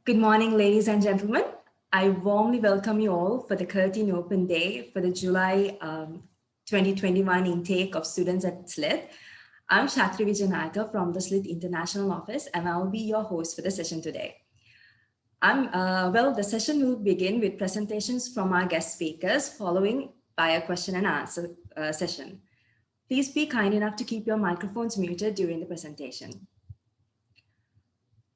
Good morning, ladies and gentlemen. I warmly welcome you all for the Curtin Open Day for the July 2021 intake of students at SLIIT. I'm Shatri Vijayanayaka from the SLIIT International Office, and I'll be your host for the session today. The session will begin with presentations from our guest speakers, following by a question and answer session. Please be kind enough to keep your microphones muted during the presentation.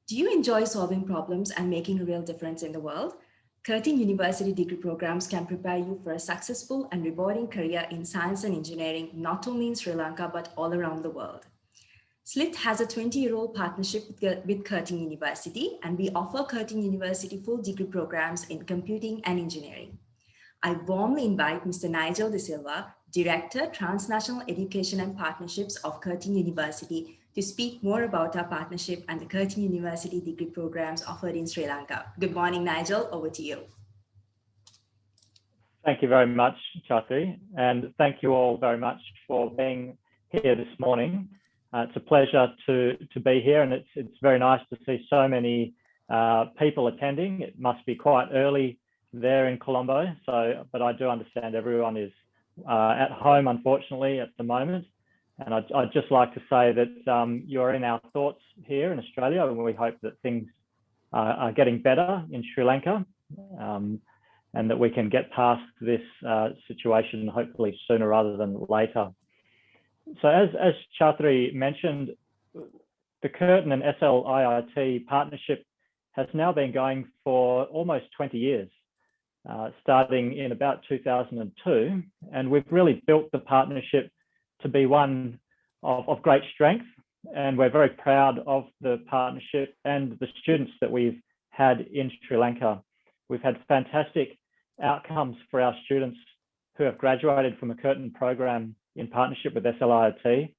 Do you enjoy solving problems and making a real difference in the world? Curtin University degree programs can prepare you for a successful and rewarding career in science and engineering, not only in Sri Lanka, but all around the world. SLIIT has a 20-year-old partnership with Curtin University, and we offer Curtin University full degree programs in computing and engineering. I warmly invite Mr. Nigel De Silva, Director, Transnational Education and Partnerships of Curtin University, to speak more about our partnership and the Curtin University degree programs offered in Sri Lanka. Good morning, Nigel. Over to you. Thank you very much, Chatri, and thank you all very much for being here this morning. It's a pleasure to be here, and it's very nice to see so many people attending. It must be quite early there in Colombo, but I do understand everyone is at home, unfortunately, at the moment. And I'd just like to say that you're in our thoughts here in Australia, and we hope that things are getting better in Sri Lanka, and that we can get past this situation hopefully sooner rather than later. So as Chatri mentioned, the Curtin and SLIIT partnership has now been going for almost 20 years, starting in about 2002, and we've really built the partnership to be one of great strength, and we're very proud of the partnership and the students that we've had in Sri Lanka. We've had fantastic outcomes for our students who have graduated from a Curtin program in partnership with SLIIT,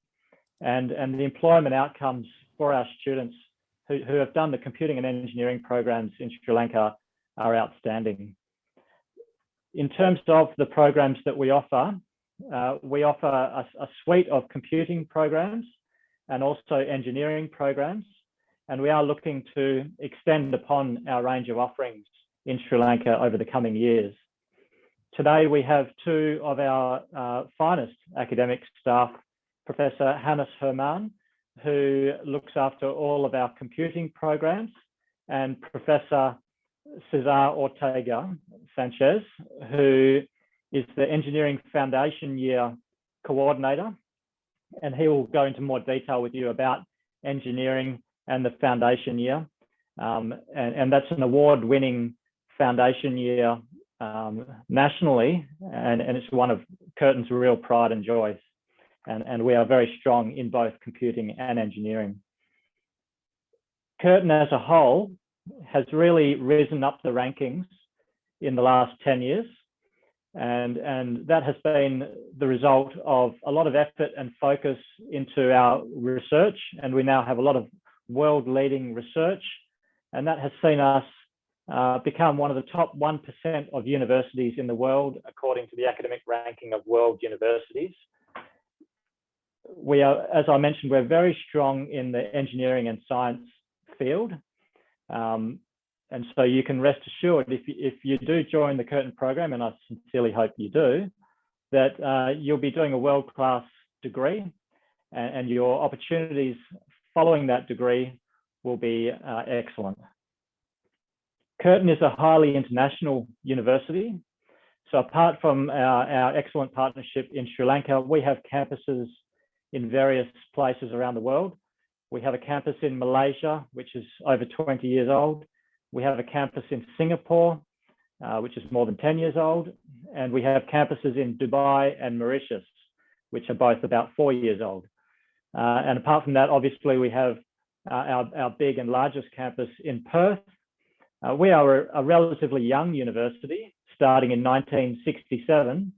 and the employment outcomes for our students who have done the computing and engineering programs in Sri Lanka are outstanding. In terms of the programs that we offer a suite of computing programs and also engineering programs, and we are looking to extend upon our range of offerings in Sri Lanka over the coming years. Today, we have two of our finest academic staff, Professor Hanna Sherman, who looks after all of our computing programs, and Professor Cesar Ortega Sanchez, who is the Engineering Foundation Year Coordinator, and he will go into more detail with you about engineering and the Foundation Year. And that's an award-winning Foundation Year nationally, and it's one of Curtin's real pride and joys. And we are very strong in both computing and engineering. Curtin as a whole has really risen up the rankings in the last 10 years. And that has been the result of a lot of effort and focus into our research. And we now have a lot of world-leading research. And that has seen us become one of the top 1% of universities in the world, according to the academic ranking of world universities. We are, as I mentioned, we're very strong in the engineering and science field. And so you can rest assured, if you do join the Curtin program, and I sincerely hope you do, that you'll be doing a world-class degree, and your opportunities following that degree will be excellent. Curtin is a highly international university. So apart from our excellent partnership in Sri Lanka, we have campuses in various places around the world. We have a campus in Malaysia, which is over 20 years old. We have a campus in Singapore, which is more than 10 years old. And we have campuses in Dubai and Mauritius, which are both about 4 years old. And apart from that, obviously, we have our big and largest campus in Perth. We are a relatively young university, starting in 1967,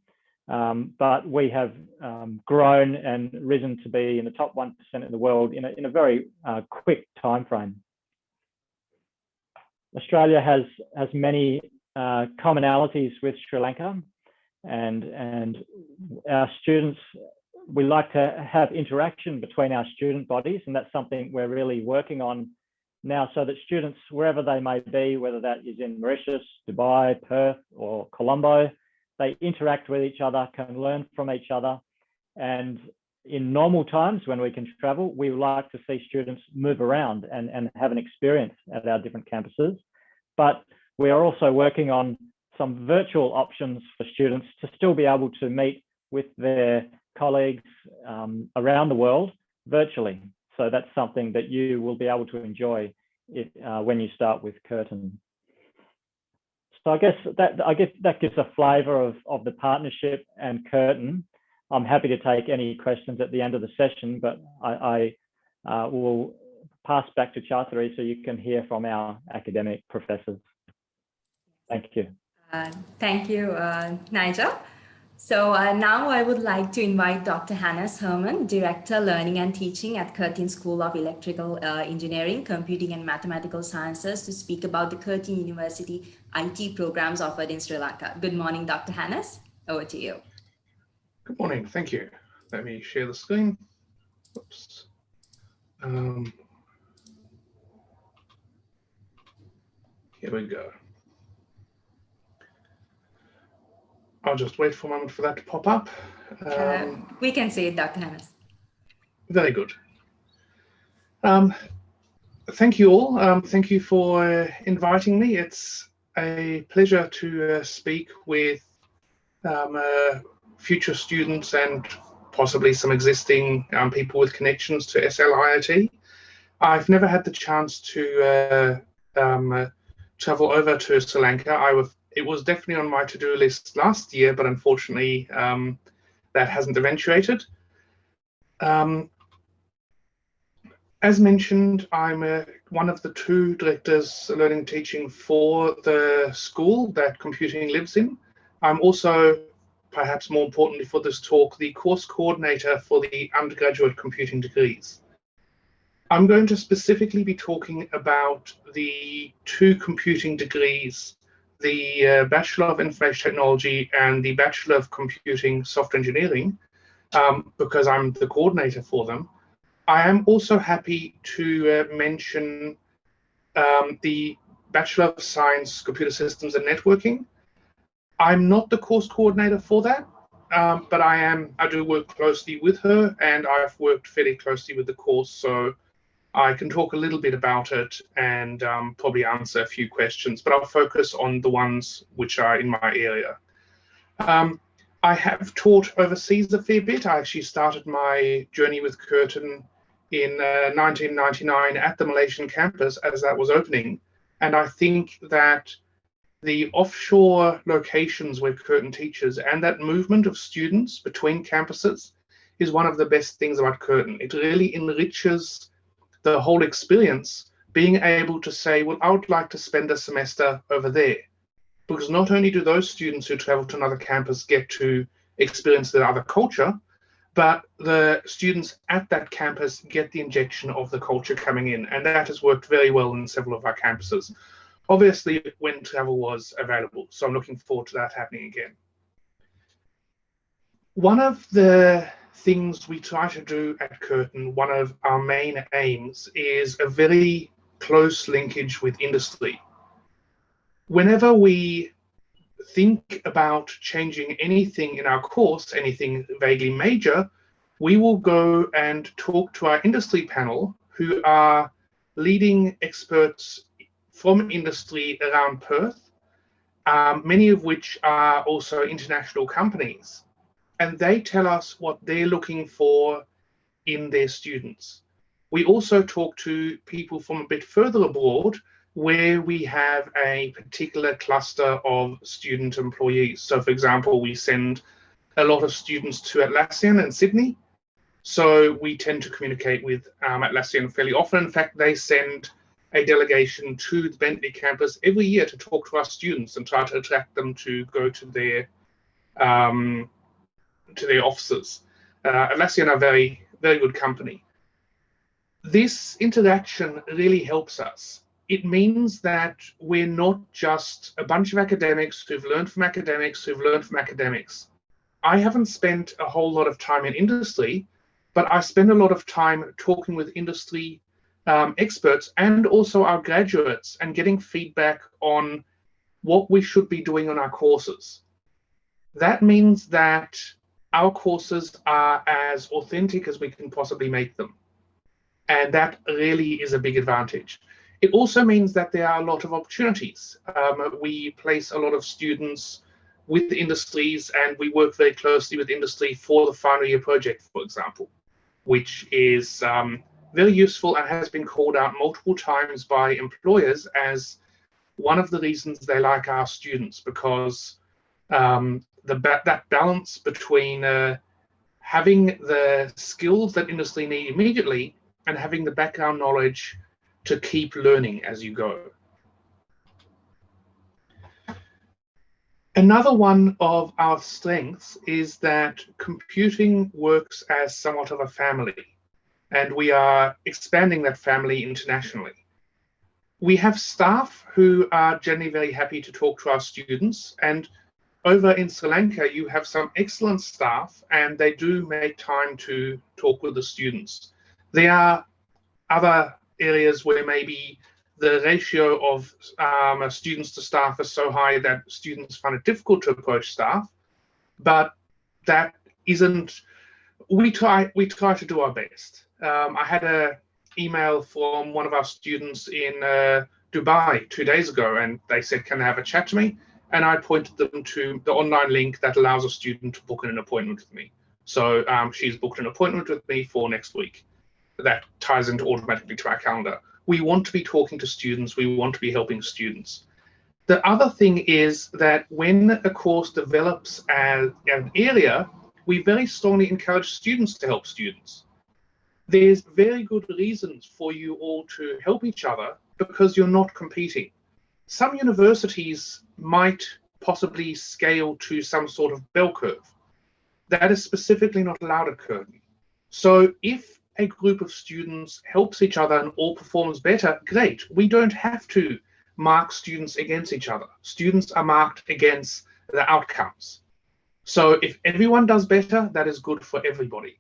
but we have grown and risen to be in the top 1% in the world in a very quick time frame. Australia has many commonalities with Sri Lanka, and our students, we like to have interaction between our student bodies, and that's something we're really working on now so that students, wherever they may be, whether that is in Mauritius, Dubai, Perth, or Colombo, they interact with each other, can learn from each other. And in normal times when we can travel, we like to see students move around and have an experience at our different campuses. But we are also working on some virtual options for students to still be able to meet with their colleagues around the world virtually. So that's something that you will be able to enjoy when you start with Curtin. So I guess that gives a flavour of the partnership and Curtin. I'm happy to take any questions at the end of the session, but I will pass back to Chathri so you can hear from our academic professors. Thank you. Thank you, Nigel. So now I would like to invite Dr. Hanna Sherman, Director, Learning and Teaching at Curtin School of Electrical Engineering, Computing and Mathematical Sciences, to speak about the Curtin University IT programs offered in Sri Lanka. Good morning, Dr. Hanna. Over to you. Good morning, thank you. Let me share the screen. Oops. Here we go. I'll just wait for a moment for that to pop up. We can see it, Dr. Hanna. Very good. Thank you all. Thank you for inviting me. It's a pleasure to speak with future students and possibly some existing people with connections to SLIIT. I've never had the chance to travel over to Sri Lanka. It was definitely on my to-do list last year, but unfortunately that hasn't eventuated. As mentioned, I'm one of the two directors learning and teaching for the school that computing lives in. I'm also, perhaps more importantly for this talk, the course coordinator for the undergraduate computing degrees. I'm going to specifically be talking about the two computing degrees, the Bachelor of Information Technology and the Bachelor of Computing Software Engineering, because I'm the coordinator for them. I am also happy to mention the Bachelor of Science, Computer Systems and Networking. I'm not the course coordinator for that, but I do work closely with her, and I've worked fairly closely with the course, so I can talk a little bit about it and probably answer a few questions, but I'll focus on the ones which are in my area. I have taught overseas a fair bit. I actually started my journey with Curtin in 1999 at the Malaysian campus as that was opening, and I think that the offshore locations where Curtin teaches and that movement of students between campuses is one of the best things about Curtin. It really enriches the whole experience, being able to say, well, I would like to spend a semester over there. Because not only do those students who travel to another campus get to experience the other culture, but the students at that campus get the injection of the culture coming in. And that has worked very well in several of our campuses. Obviously, when travel was available. So I'm looking forward to that happening again. One of the things we try to do at Curtin, one of our main aims, is a very close linkage with industry. Whenever we think about changing anything in our course, anything vaguely major, we will go and talk to our industry panel, who are leading experts from industry around Perth, many of which are also international companies. And they tell us what they're looking for in their students. We also talk to people from a bit further abroad where we have a particular cluster of student employees. So for example, we send a lot of students to Atlassian in Sydney. So we tend to communicate with Atlassian fairly often. In fact, they send a delegation to the Bentley campus every year to talk to our students and try to attract them to go to their offices. Atlassian are very, very good company. This interaction really helps us. It means that we're not just a bunch of academics who've learned from academics who've learned from academics. I haven't spent a whole lot of time in industry, but I spend a lot of time talking with industry experts and also our graduates and getting feedback on what we should be doing on our courses. That means that our courses are as authentic as we can possibly make them. And that really is a big advantage. It also means that there are a lot of opportunities. We place a lot of students with industries, and we work very closely with industry for the final year project, for example, which is very useful and has been called out multiple times by employers as one of the reasons they like our students, because that balance between having the skills that industry need immediately and having the background knowledge to keep learning as you go. Another one of our strengths is that computing works as somewhat of a family, and we are expanding that family internationally. We have staff who are generally very happy to talk to our students, and over in Sri Lanka, you have some excellent staff, and they do make time to talk with the students. There are other areas where maybe the ratio of students to staff is so high that students find it difficult to approach staff, but that isn't, we try to do our best. I had an email from one of our students in Dubai 2 days ago, and they said, can they have a chat to me? And I pointed them to the online link that allows a student to book an appointment with me. So she's booked an appointment with me for next week. That ties into automatically to our calendar. We want to be talking to students. We want to be helping students. The other thing is that when a course develops an area, we very strongly encourage students to help students. There's very good reasons for you all to help each other because you're not competing. Some universities might possibly scale to some sort of bell curve. That is specifically not allowed at Curtin. So if a group of students helps each other and all performs better, great. We don't have to mark students against each other. Students are marked against the outcomes. So if everyone does better, that is good for everybody.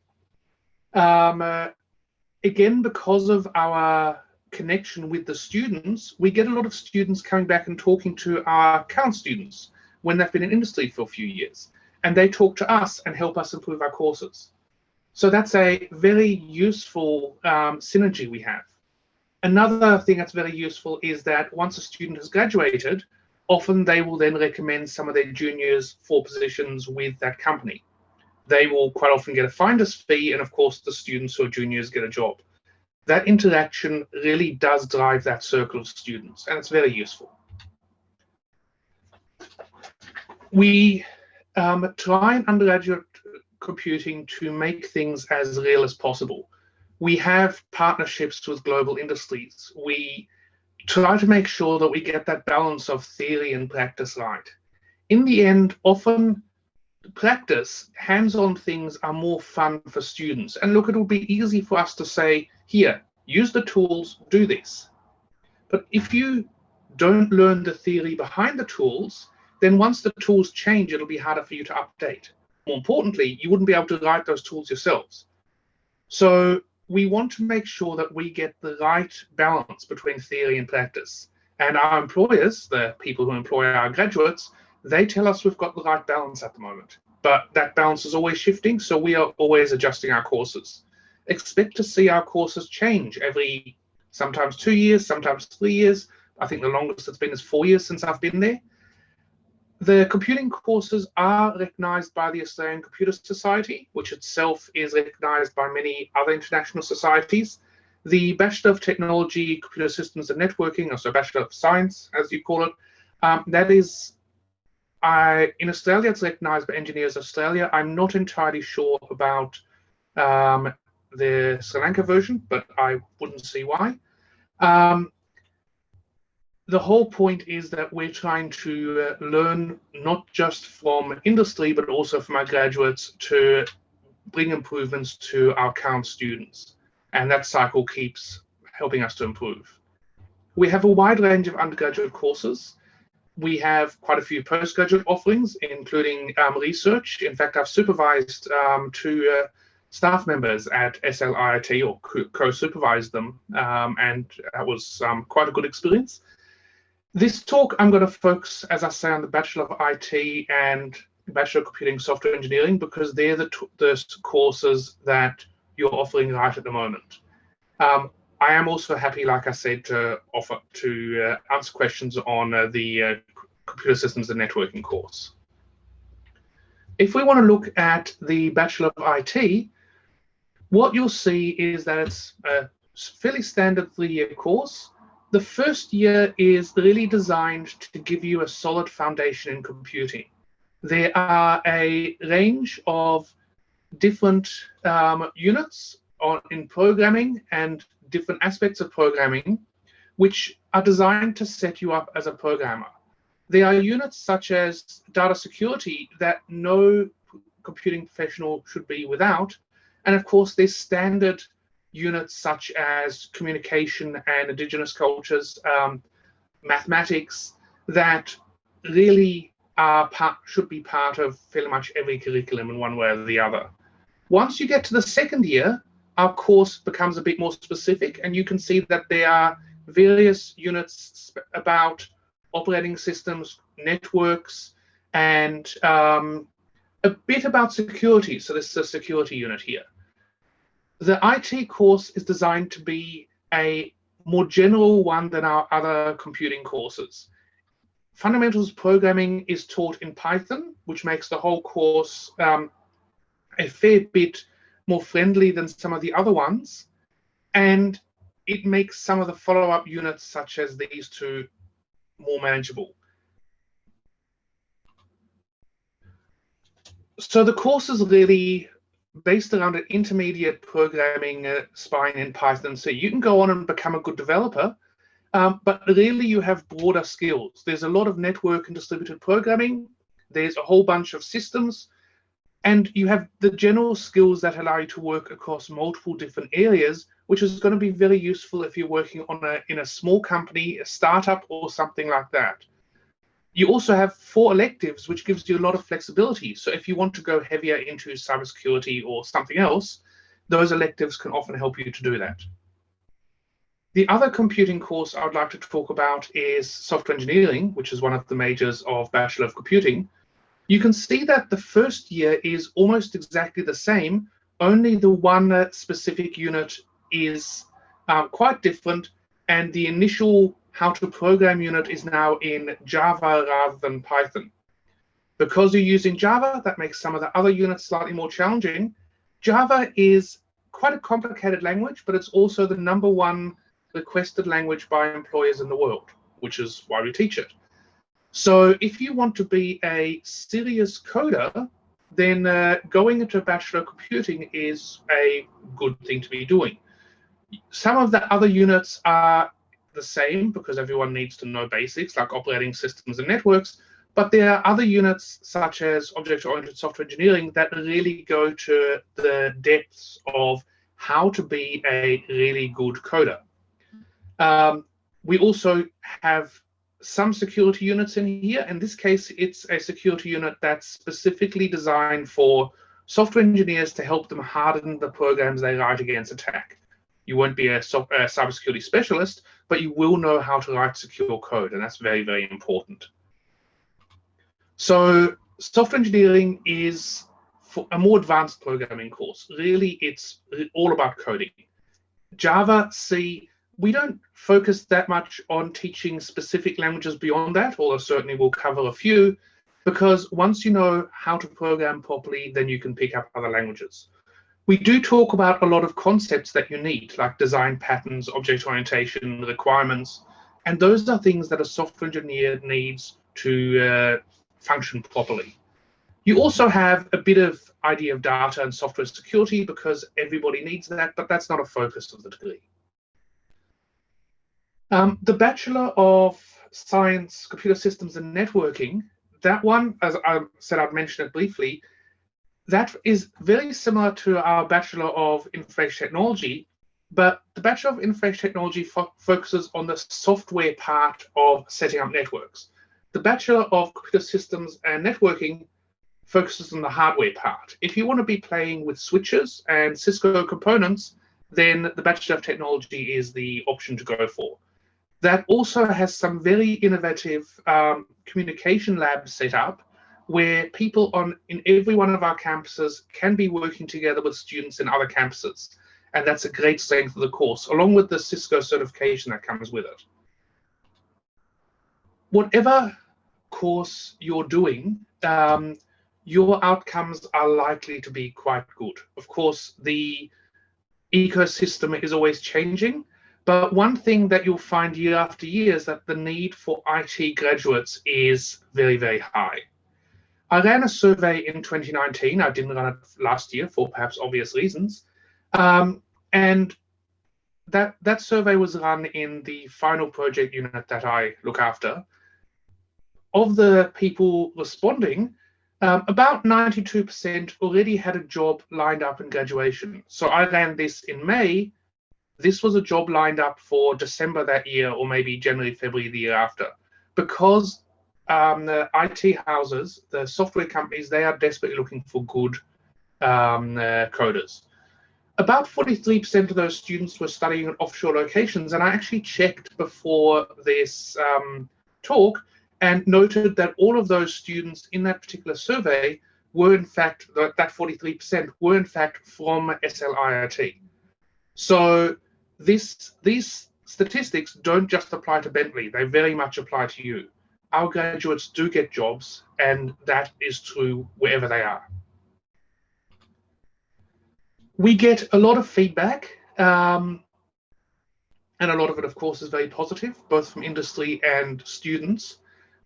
Again, because of our connection with the students, we get a lot of students coming back and talking to our current students when they've been in industry for a few years, and they talk to us and help us improve our courses. So that's a very useful synergy we have. Another thing that's very useful is that once a student has graduated, often they will then recommend some of their juniors for positions with that company. They will quite often get a finder's fee, and of course the students who are juniors get a job. That interaction really does drive that circle of students, and it's very useful. We try in undergraduate computing to make things as real as possible. We have partnerships with global industries. We try to make sure that we get that balance of theory and practice right. In the end, often practice, hands-on things are more fun for students. And look, it will be easy for us to say, here, use the tools, do this. But if you don't learn the theory behind the tools, then once the tools change, it'll be harder for you to update. More importantly, you wouldn't be able to write those tools yourselves. So we want to make sure that we get the right balance between theory and practice. And our employers, the people who employ our graduates, they tell us we've got the right balance at the moment. But that balance is always shifting, so we are always adjusting our courses. Expect to see our courses change every, sometimes 2 years, sometimes 3 years. I think the longest it's been is 4 years since I've been there. The computing courses are recognized by the Australian Computer Society, which itself is recognized by many other international societies. The Bachelor of Technology, Computer Systems and Networking, also Bachelor of Science, as you call it, that is, in Australia, it's recognized by Engineers Australia. I'm not entirely sure about the Sri Lanka version, but I wouldn't see why. The whole point is that we're trying to learn not just from industry, but also from our graduates to bring improvements to our current students. And that cycle keeps helping us to improve. We have a wide range of undergraduate courses. We have quite a few postgraduate offerings, including research. In fact, I've supervised 2 staff members at SLIIT or co-supervised them, and that was quite a good experience. This talk, I'm going to focus, as I say, on the Bachelor of IT and Bachelor of Computing Software Engineering, because they're the courses that you're offering right at the moment. I am also happy, like I said, to answer questions on the Computer Systems and Networking course. If we want to look at the Bachelor of IT, what you'll see is that it's a fairly standard 3-year course. The first year is really designed to give you a solid foundation in computing. There are a range of different units in programming and different aspects of programming, which are designed to set you up as a programmer. There are units such as data security that no computing professional should be without. And of course, there's standard units such as communication and indigenous cultures, mathematics, that really should be part of fairly much every curriculum in one way or the other. Once you get to the second year, our course becomes a bit more specific, and you can see that there are various units about operating systems, networks, and a bit about security. So this is a security unit here. The IT course is designed to be a more general one than our other computing courses. Fundamentals programming is taught in Python, which makes the whole course a fair bit more friendly than some of the other ones. And it makes some of the follow-up units, such as these two, more manageable. So the course is really based around an intermediate programming spine in Python. So you can go on and become a good developer, but really you have broader skills. There's a lot of network and distributed programming. There's a whole bunch of systems, and you have the general skills that allow you to work across multiple different areas, which is going to be very useful if you're working in a small company, a startup, or something like that. You also have 4 electives, which gives you a lot of flexibility. So if you want to go heavier into cybersecurity or something else, those electives can often help you to do that. The other computing course I would like to talk about is software engineering, which is one of the majors of Bachelor of Computing. You can see that the first year is almost exactly the same, only the one specific unit is quite different, and the initial how to program unit is now in Java rather than Python. Because you're using Java, that makes some of the other units slightly more challenging. Java is quite a complicated language, but it's also the #1 requested language by employers in the world, which is why we teach it. So if you want to be a serious coder, then going into a Bachelor of Computing is a good thing to be doing. Some of the other units are the same because everyone needs to know basics like operating systems and networks, but there are other units such as object-oriented software engineering that really go to the depths of how to be a really good coder. We also have some security units in here. In this case, it's a security unit that's specifically designed for software engineers to help them harden the programs they write against attack. You won't be a cybersecurity specialist, but you will know how to write secure code, and that's very, very important. So software engineering is for a more advanced programming course. Really, it's all about coding. Java, C, we don't focus that much on teaching specific languages beyond that, although certainly we'll cover a few, because once you know how to program properly, then you can pick up other languages. We do talk about a lot of concepts that you need, like design patterns, object orientation, requirements, and those are things that a software engineer needs to function properly. You also have a bit of idea of data and software security because everybody needs that, but that's not a focus of the degree. The Bachelor of Science, Computer Systems and Networking, that one, as I said, I'd mention it briefly, that is very similar to our Bachelor of Information Technology, but the Bachelor of Information Technology focuses on the software part of setting up networks. The Bachelor of Computer Systems and Networking focuses on the hardware part. If you want to be playing with switches and Cisco components, then the Bachelor of Technology is the option to go for. That also has some very innovative communication labs set up where people in every one of our campuses can be working together with students in other campuses. And that's a great strength of the course, along with the Cisco certification that comes with it. Whatever course you're doing, your outcomes are likely to be quite good. Of course, the ecosystem is always changing, but one thing that you'll find year after year is that the need for IT graduates is very, very high. I ran a survey in 2019. I didn't run it last year for perhaps obvious reasons. And that survey was run in the final project unit that I look after. Of the people responding, about 92% already had a job lined up in graduation. So I ran this in May. This was a job lined up for December that year, or maybe January, February the year after. Because the IT houses, the software companies, they are desperately looking for good coders. About 43% of those students were studying in offshore locations, and I actually checked before this talk and noted that all of those students in that particular survey were in fact, that 43% were in fact from SLIIT. So these statistics don't just apply to Bentley, they very much apply to you. Our graduates do get jobs, and that is true wherever they are. We get a lot of feedback, and a lot of it, of course, is very positive, both from industry and students.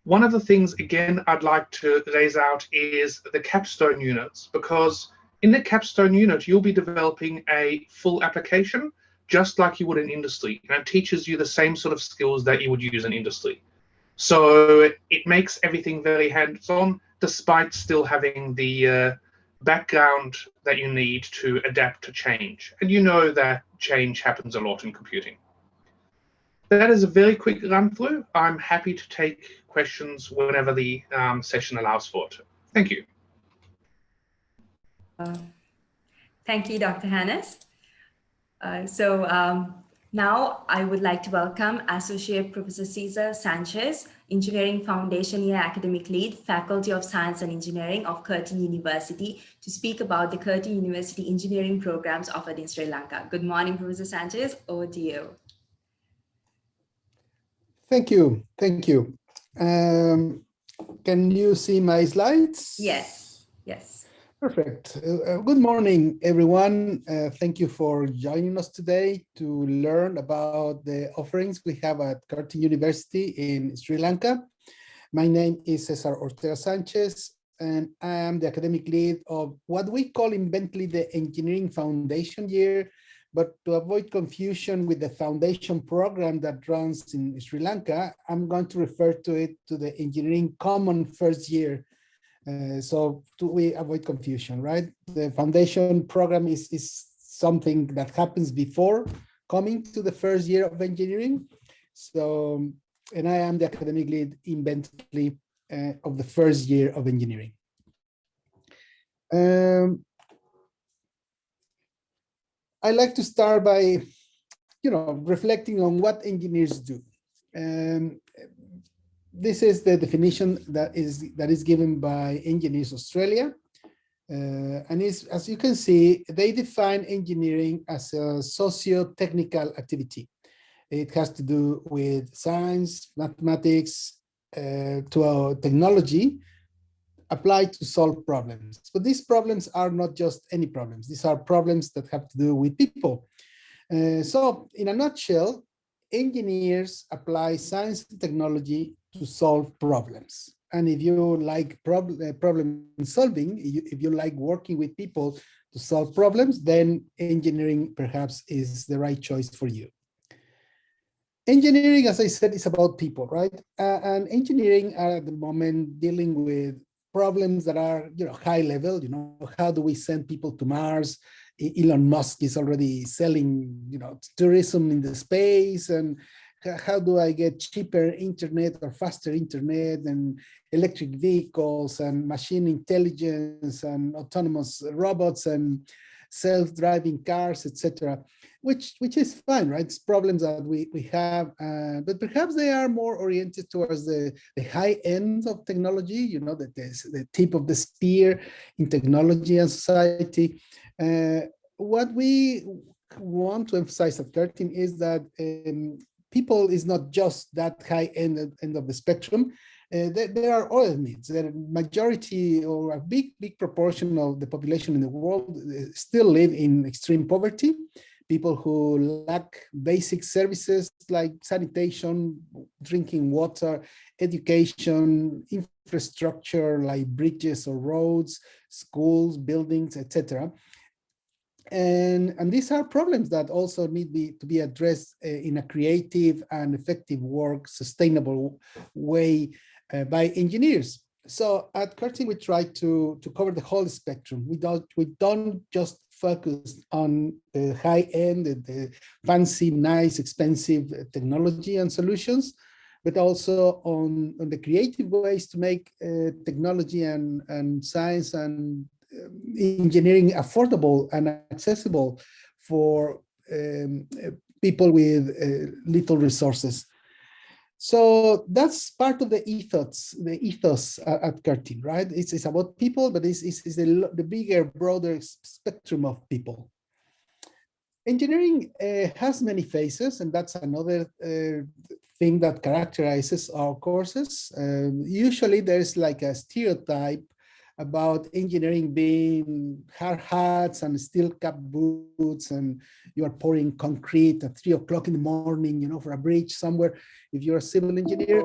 One of the things, again, I'd like to raise out is the capstone units, because in the capstone unit, you'll be developing a full application, just like you would in industry, and it teaches you the same sort of skills that you would use in industry. So it makes everything very hands-on, despite still having the background that you need to adapt to change. And you know that change happens a lot in computing. That is a very quick run through. I'm happy to take questions whenever the session allows for it. Thank you. Thank you, Dr. Hannes. Now I would like to welcome Associate Professor Cesar Sanchez, Engineering Foundation Year Academic Lead, Faculty of Science and Engineering of Curtin University, to speak about the Curtin University engineering programs offered in Sri Lanka. Good morning, Professor Sanchez, over to you. Thank you. Thank you. Can you see my slides? Yes. Yes. Perfect. Good morning, everyone. Thank you for joining us today to learn about the offerings we have at Curtin University in Sri Lanka. My name is Cesar Ortega Sanchez, and I am the academic lead of what we call in Bentley the Engineering Foundation Year. But to avoid confusion with the foundation program that runs in Sri Lanka, I'm going to refer to it to the Engineering Common First Year. So we avoid confusion, right? The foundation program is something that happens before coming to the first year of engineering. So, and I am the academic lead in Bentley of the first year of engineering. I like to start by, reflecting on what engineers do. This is the definition that is given by Engineers Australia. And as you can see, they define engineering as a socio-technical activity. It has to do with science, mathematics, to technology applied to solve problems. But these problems are not just any problems. These are problems that have to do with people. So in a nutshell, engineers apply science and technology to solve problems. And if you like problem solving, if you like working with people to solve problems, then engineering perhaps is the right choice for you. Engineering, as I said, is about people, right? And engineering are at the moment dealing with problems that are, high level. How do we send people to Mars? Elon Musk is already selling, tourism in the space, and how do I get cheaper internet or faster internet, and electric vehicles and machine intelligence and autonomous robots and self-driving cars, etc., which is fine, right? It's problems that we have, but perhaps they are more oriented towards the high end of technology, you know, the tip of the spear in technology and society. What we want to emphasize at Curtin is that people is not just that high end of the spectrum. There are other needs. The majority or a big proportion of the population in the world still live in extreme poverty. People who lack basic services like sanitation, drinking water, education, infrastructure like bridges or roads, schools, buildings, etc. And these are problems that also need to be addressed in a creative and effective work, sustainable way by engineers. So at Curtin, we try to cover the whole spectrum. We don't just focus on the high end, the fancy, nice, expensive technology and solutions, but also on the creative ways to make technology and science and engineering affordable and accessible for people with little resources. So that's part of the ethos at Curtin, right? It's about people, but it's the bigger, broader spectrum of people. Engineering has many faces, and that's another thing that characterizes our courses. Usually there's like a stereotype about engineering being hard hats and steel cap boots, and you are pouring concrete at 3 o'clock in the morning, you know, for a bridge somewhere, if you're a civil engineer.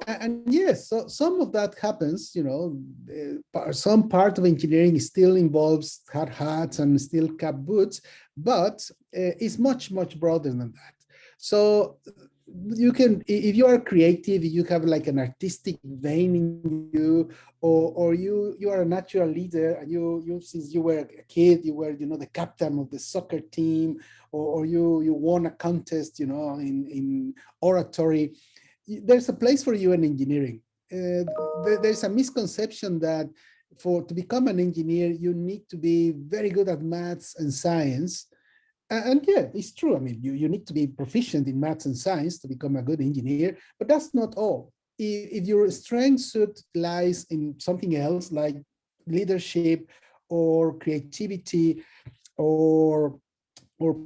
And yes, so some of that happens, you know, some part of engineering still involves hard hats and steel cap boots, but it's much broader than that. So you can, if you are creative, you have like an artistic vein in you, or you are a natural leader, and you since you were a kid, you were, you know, the captain of the soccer team, or you won a contest, you know, in oratory. There's a place for you in engineering. There's a misconception that to become an engineer, you need to be very good at maths and science. And yeah, it's true. I mean, you need to be proficient in maths and science to become a good engineer, but that's not all. If your strength suit lies in something else like leadership or creativity or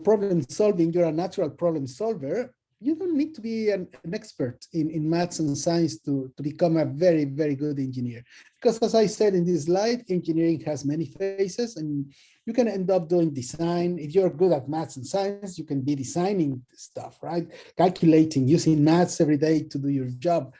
problem solving, you're a natural problem solver, you don't need to be an expert in maths and science to become a very good engineer. Because as I said in this slide, engineering has many faces, and you can end up doing design. If you're good at maths and science, you can be designing stuff, right? Calculating, using maths every day to do your job.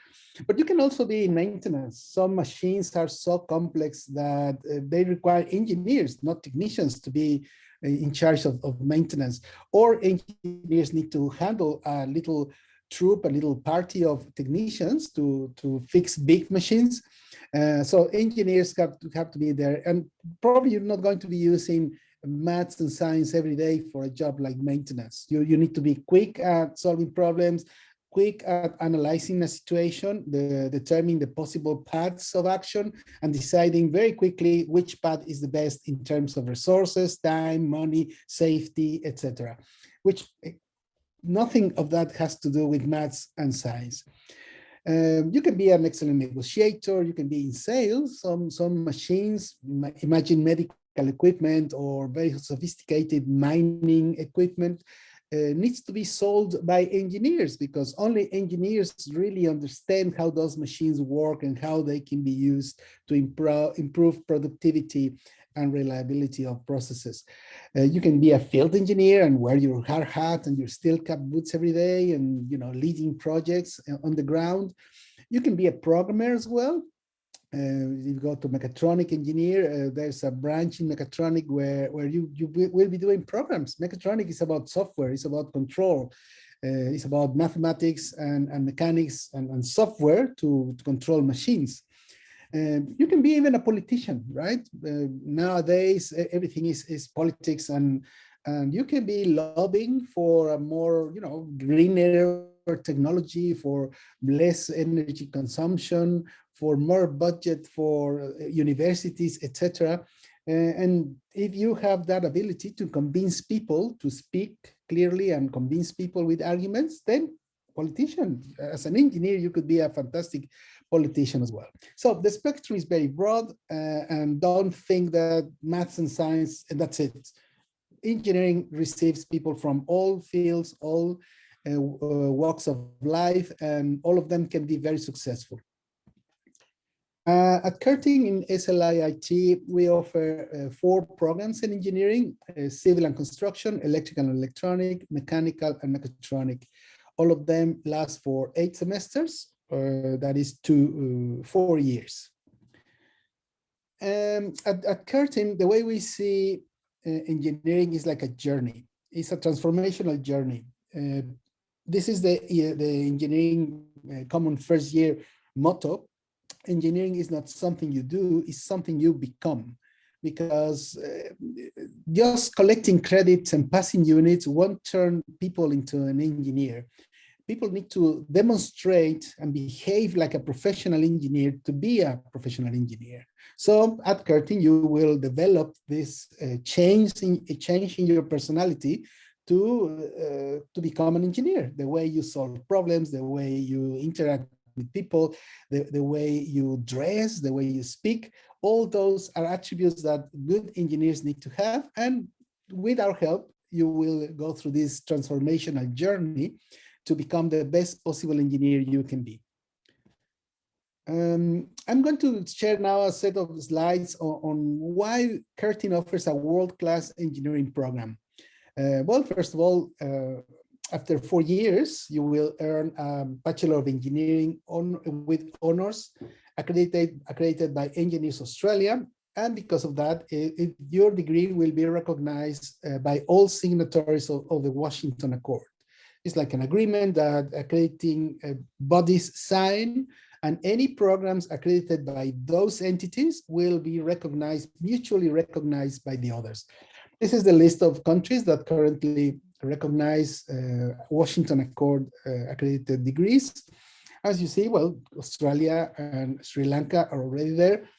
But you can also be in maintenance. Some machines are so complex that they require engineers, not technicians, to be in charge of maintenance. Or engineers need to handle a little troop, a little party of technicians to fix big machines. So engineers have to be there. And probably you're not going to be using maths and science every day for a job like maintenance. You need to be quick at solving problems, quick at analyzing a situation, determining the possible paths of action, and deciding very quickly which path is the best in terms of resources, time, money, safety, etc. Which nothing of that has to do with maths and science. You can be an excellent negotiator, you can be in sales. Some machines, imagine medical equipment or very sophisticated mining equipment, needs to be sold by engineers, because only engineers really understand how those machines work and how they can be used to improve productivity and reliability of processes. You can be a field engineer and wear your hard hat and your steel cap boots every day, and, you know, leading projects on the ground. You can be a programmer as well. You go to mechatronic engineer, there's a branch in mechatronic where you will be doing programs. Mechatronic is about software, it's about control, it's about mathematics and mechanics and software to control machines. You can be even a politician, right? Nowadays, everything is politics, and you can be lobbying for a more, you know, greener technology, for less energy consumption, for more budget for universities, etc. And if you have that ability to convince people to speak clearly and convince people with arguments, then politician, as an engineer, you could be a fantastic politician as well. So the spectrum is very broad, and don't think that maths and science, and that's it. Engineering receives people from all fields, all walks of life, and all of them can be very successful. At Curtin in SLIIT, we offer 4 programs in engineering: civil and construction, electrical and electronic, mechanical and mechatronic. All of them last for 8 semesters, that is 4 years. At Curtin, the way we see engineering is like a journey. It's a transformational journey. This is the engineering common first year motto. Engineering is not something you do, it's something you become. Because just collecting credits and passing units won't turn people into an engineer. People need to demonstrate and behave like a professional engineer to be a professional engineer. So at Curtin, you will develop this change in your personality to become an engineer. The way you solve problems, the way you interact with people, the way you dress, the way you speak, all those are attributes that good engineers need to have. And with our help, you will go through this transformational journey to become the best possible engineer you can be. I'm going to share now a set of slides on why Curtin offers a world-class engineering program. Well, first of all, after 4 years, you will earn a Bachelor of Engineering with honors, accredited by Engineers Australia. And because of that, your degree will be recognized by all signatories of the Washington Accord. It's like an agreement that accrediting bodies sign, and any programs accredited by those entities will be recognized, mutually recognized by the others. This is the list of countries that currently recognize Washington Accord accredited degrees. As you see, well, Australia and Sri Lanka are already there.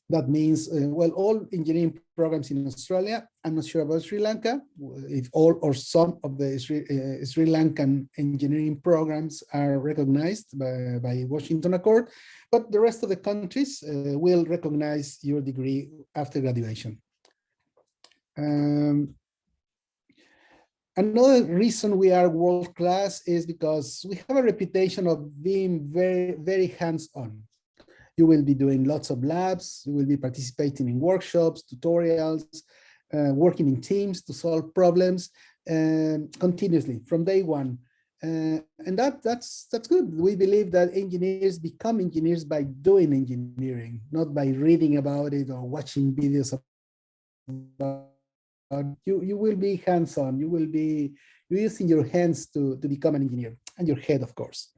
That means, well, all engineering programs in Australia. I'm not sure about Sri Lanka, if all or some of the Sri Lankan engineering programs are recognized by Washington Accord, but the rest of the countries will recognize your degree after graduation. Another reason we are world-class is because we have a reputation of being very, very hands-on. You will be doing lots of labs, you will be participating in workshops, tutorials, working in teams to solve problems continuously from day one. And that's good. We believe that engineers become engineers by doing engineering, not by reading about it or watching videos about it. You will be hands-on, you will be using your hands to become an engineer, and your head, of course.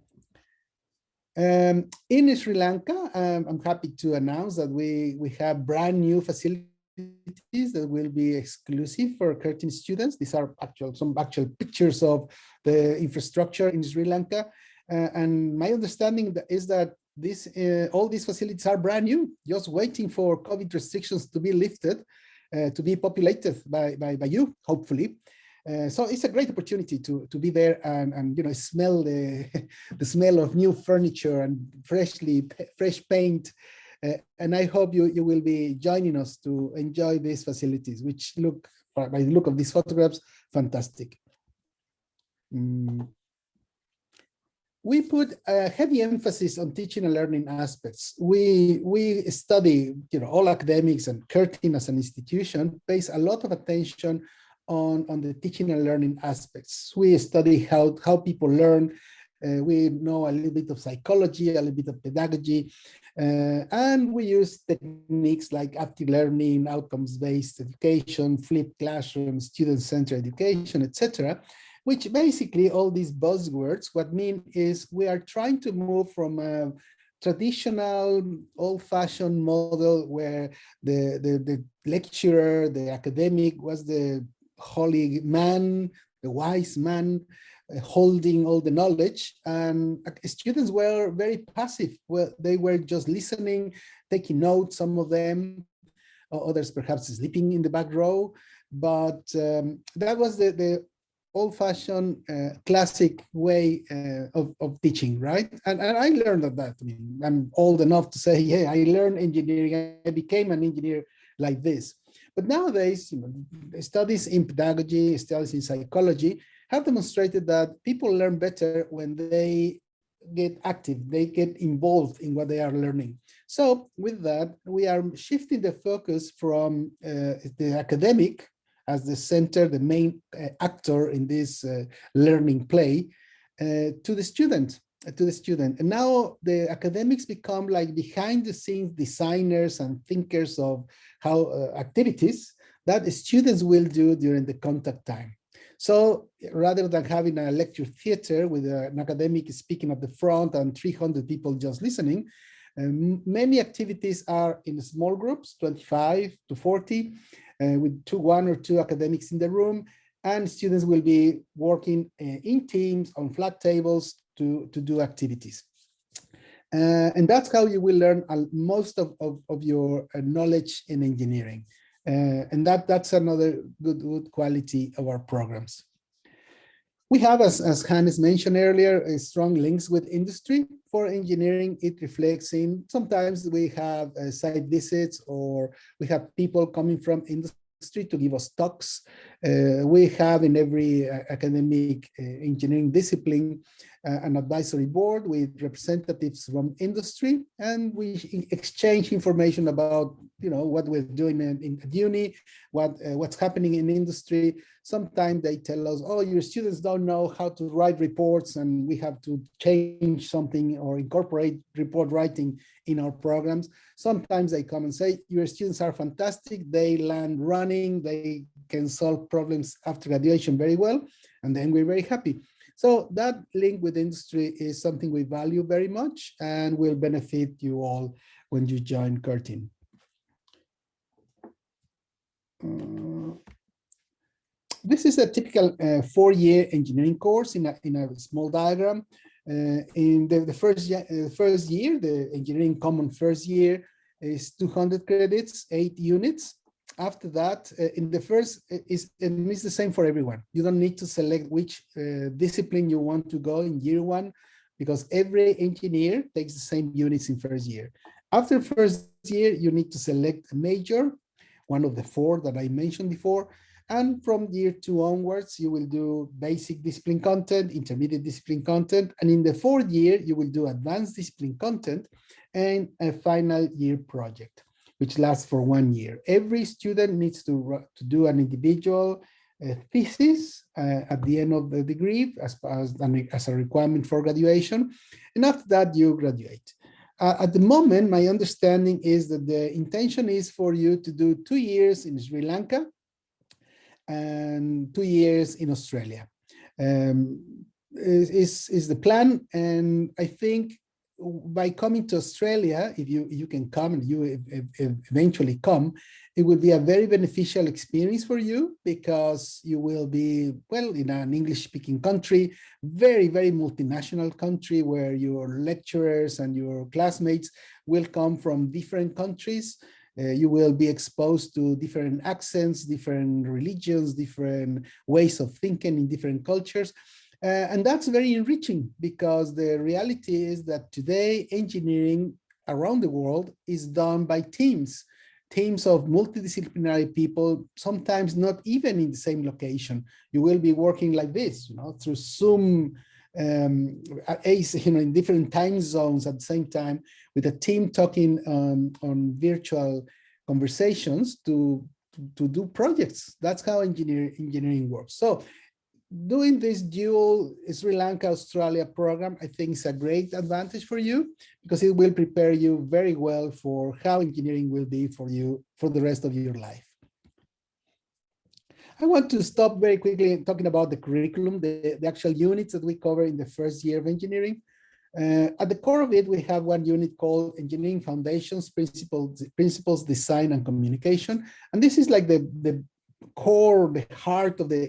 In Sri Lanka, I'm happy to announce that we have brand new facilities that will be exclusive for Curtin students. These are some actual pictures of the infrastructure in Sri Lanka. And my understanding is that all these facilities are brand new, just waiting for COVID restrictions to be lifted, to be populated by you, hopefully. So it's a great opportunity to be there and smell the smell of new furniture and fresh paint. And I hope you will be joining us to enjoy these facilities, which look, by the look of these photographs, fantastic. We put a heavy emphasis on teaching and learning aspects. We study, all academics, and Curtin as an institution pays a lot of attention on the teaching and learning aspects. We study how people learn. We know a little bit of psychology, a little bit of pedagogy, and we use techniques like active learning, outcomes-based education, flipped classroom, student-centered education, etc. Which basically all these buzzwords, what mean is we are trying to move from a traditional old-fashioned model where the lecturer, the academic was the holy man, the wise man, holding all the knowledge, and students were very passive. Well, they were just listening, taking notes, some of them, others perhaps sleeping in the back row. But that was the old-fashioned classic way of teaching, right? And I learned that. I mean, I'm old enough to say, yeah, I learned engineering. I became an engineer like this. But nowadays, studies in pedagogy, studies in psychology have demonstrated that people learn better when they get active, they get involved in what they are learning. So with that, we are shifting the focus from the academic as the center, the main actor in this learning play, to the student. And now the academics become like behind the scenes designers and thinkers of how activities that the students will do during the contact time. So rather than having a lecture theater with an academic speaking at the front and 300 people just listening, many activities are in small groups, 25 to 40, with one or two academics in the room, and students will be working in teams on flat tables to do activities. And that's how you will learn most of your knowledge in engineering. And that's another good quality of our programs. We have, as Hannes mentioned earlier, strong links with industry. For engineering, it reflects in, sometimes we have site visits, or we have people coming from industry to give us talks. We have in every academic engineering discipline an advisory board with representatives from industry, and we exchange information about what we're doing in uni, what's happening in industry. Sometimes they tell us, oh, your students don't know how to write reports, and we have to change something or incorporate report writing in our programs. Sometimes they come and say, your students are fantastic, they land running, they can solve problems after graduation very well, and then we're very happy. So that link with industry is something we value very much and will benefit you all when you join Curtin. This is a typical 4-year engineering course in a small diagram. In the first year, the engineering common first year is 200 credits, 8 units. After that, in the first, it's the same for everyone. You don't need to select which discipline you want to go in year 1, because every engineer takes the same units in first year. After first year, you need to select a major, one of the 4 that I mentioned before. And from year 2 onwards, you will do basic discipline content, intermediate discipline content. And in the 4th year, you will do advanced discipline content and a final year project, which lasts for 1 year. Every student needs to do an individual thesis at the end of the degree as a requirement for graduation. And after that, you graduate. At the moment, my understanding is that the intention is for you to do 2 years in Sri Lanka and 2 years in Australia. Is the plan. And I think by coming to Australia, if you can come and you eventually come, it will be a very beneficial experience for you, because you will be, well, in an English-speaking country, very, very multinational country, where your lecturers and your classmates will come from different countries. You will be exposed to different accents, different religions, different ways of thinking in different cultures. And that's very enriching, because the reality is that today engineering around the world is done by teams of multidisciplinary people, sometimes not even in the same location. You will be working like this, through Zoom, in different time zones at the same time, with a team talking on virtual conversations to do projects. That's how engineering works. So doing this dual Sri Lanka, Australia program, I think is a great advantage for you, because it will prepare you very well for how engineering will be for you for the rest of your life. I want to stop very quickly talking about the curriculum, the actual units that we cover in the first year of engineering. At the core of it, we have one unit called Engineering Foundations, Principles, Design, and Communication. And this is like the core, the heart of the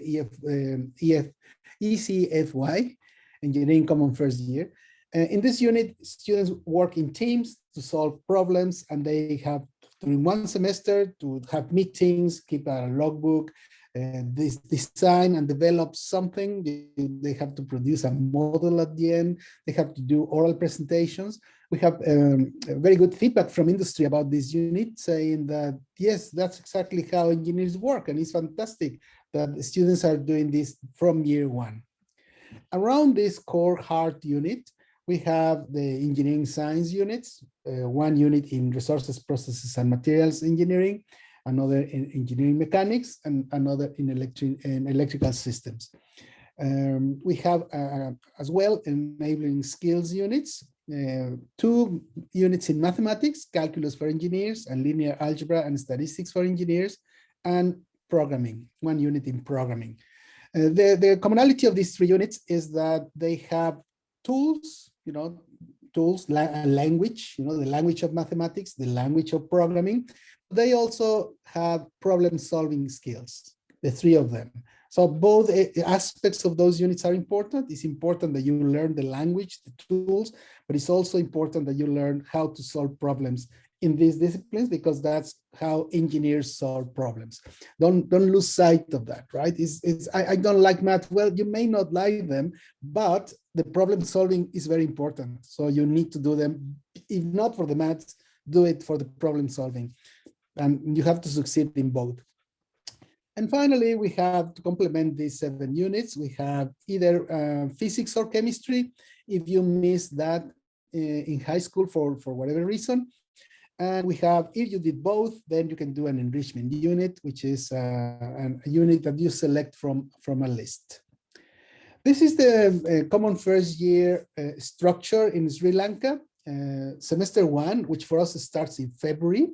ECFY, Engineering Common First Year. In this unit, students work in teams to solve problems, and they have during one semester to have meetings, keep a logbook, this design and develop something. They have to produce a model at the end. They have to do oral presentations. We have very good feedback from industry about this unit, saying that, yes, that's exactly how engineers work. And it's fantastic that the students are doing this from year one. Around this core heart unit, we have the engineering science units, one unit in resources, processes, and materials engineering, another in engineering mechanics, and another in electrical systems. We have as well enabling skills units, 2 units in mathematics, calculus for engineers, and linear algebra and statistics for engineers, and programming, 1 unit in programming. The commonality of these 3 units is that they have tools, language, the language of mathematics, the language of programming. They also have problem-solving skills, the 3 of them. So both aspects of those units are important. It's important that you learn the language, the tools, but it's also important that you learn how to solve problems in these disciplines, because that's how engineers solve problems. Don't lose sight of that, right? I don't like math. Well, you may not like them, but the problem solving is very important. So you need to do them, if not for the maths, do it for the problem solving. And you have to succeed in both. And finally, we have to complement these 7 units. We have either physics or chemistry, if you missed that in high school for whatever reason. And we have, if you did both, then you can do an enrichment unit, which is a unit that you select from a list. This is the common first year structure in Sri Lanka. Semester 1, which for us starts in February.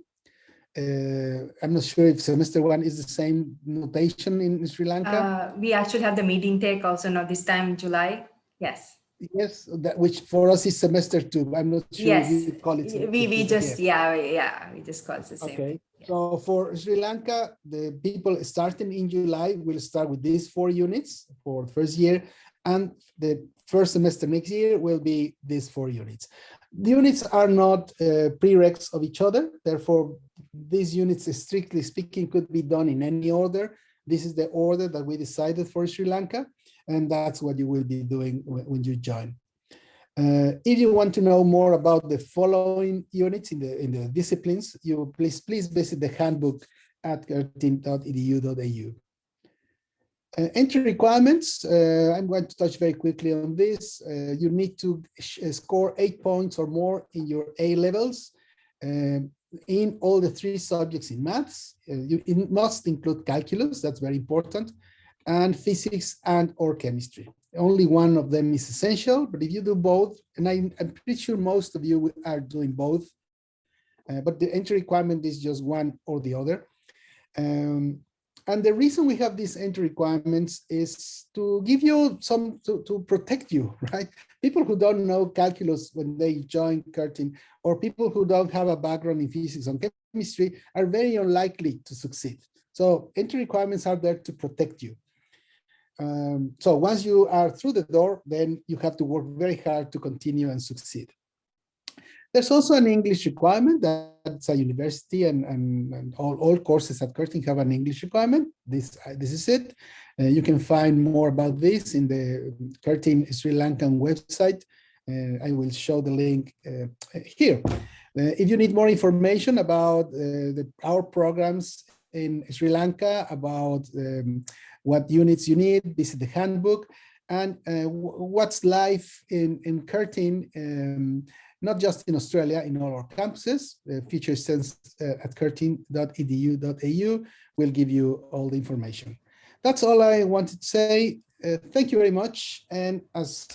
I'm not sure if semester 1 is the same notation in Sri Lanka. We actually have the meeting take also now this time in July. Yes. Yes, which for us is semester 2. I'm not sure yes. if you call it. We just, yeah, we just call it the same. Okay. Yeah. So for Sri Lanka, the people starting in July will start with these 4 units for the first year, and the first semester next year will be these 4 units. The units are not prereqs of each other. Therefore, these units, strictly speaking, could be done in any order. This is the order that we decided for Sri Lanka, and that's what you will be doing when you join. If you want to know more about the following units in the disciplines, you please visit the handbook at curtin.edu.au. Entry requirements, I'm going to touch very quickly on this. You need to score 8 points or more in your A levels in all the 3 subjects in maths. It must include calculus, that's very important, and physics and or chemistry. Only one of them is essential, but if you do both, and I'm pretty sure most of you are doing both, but the entry requirement is just one or the other. And the reason we have these entry requirements is to give you some, to protect you, right? People who don't know calculus when they join Curtin, or people who don't have a background in physics and chemistry, are very unlikely to succeed. So entry requirements are there to protect you. So once you are through the door, then you have to work very hard to continue and succeed. There's also an English requirement. That's a university, and all courses at Curtin have an English requirement. This is it. You can find more about this in the Curtin Sri Lankan website. I will show the link here. If you need more information about our programs in Sri Lanka, about what units you need, visit the handbook, and what's live in Curtin, not just in Australia, in all our campuses. The future sense at curtin.edu.au will give you all the information. That's all I wanted to say. Thank you very much. And as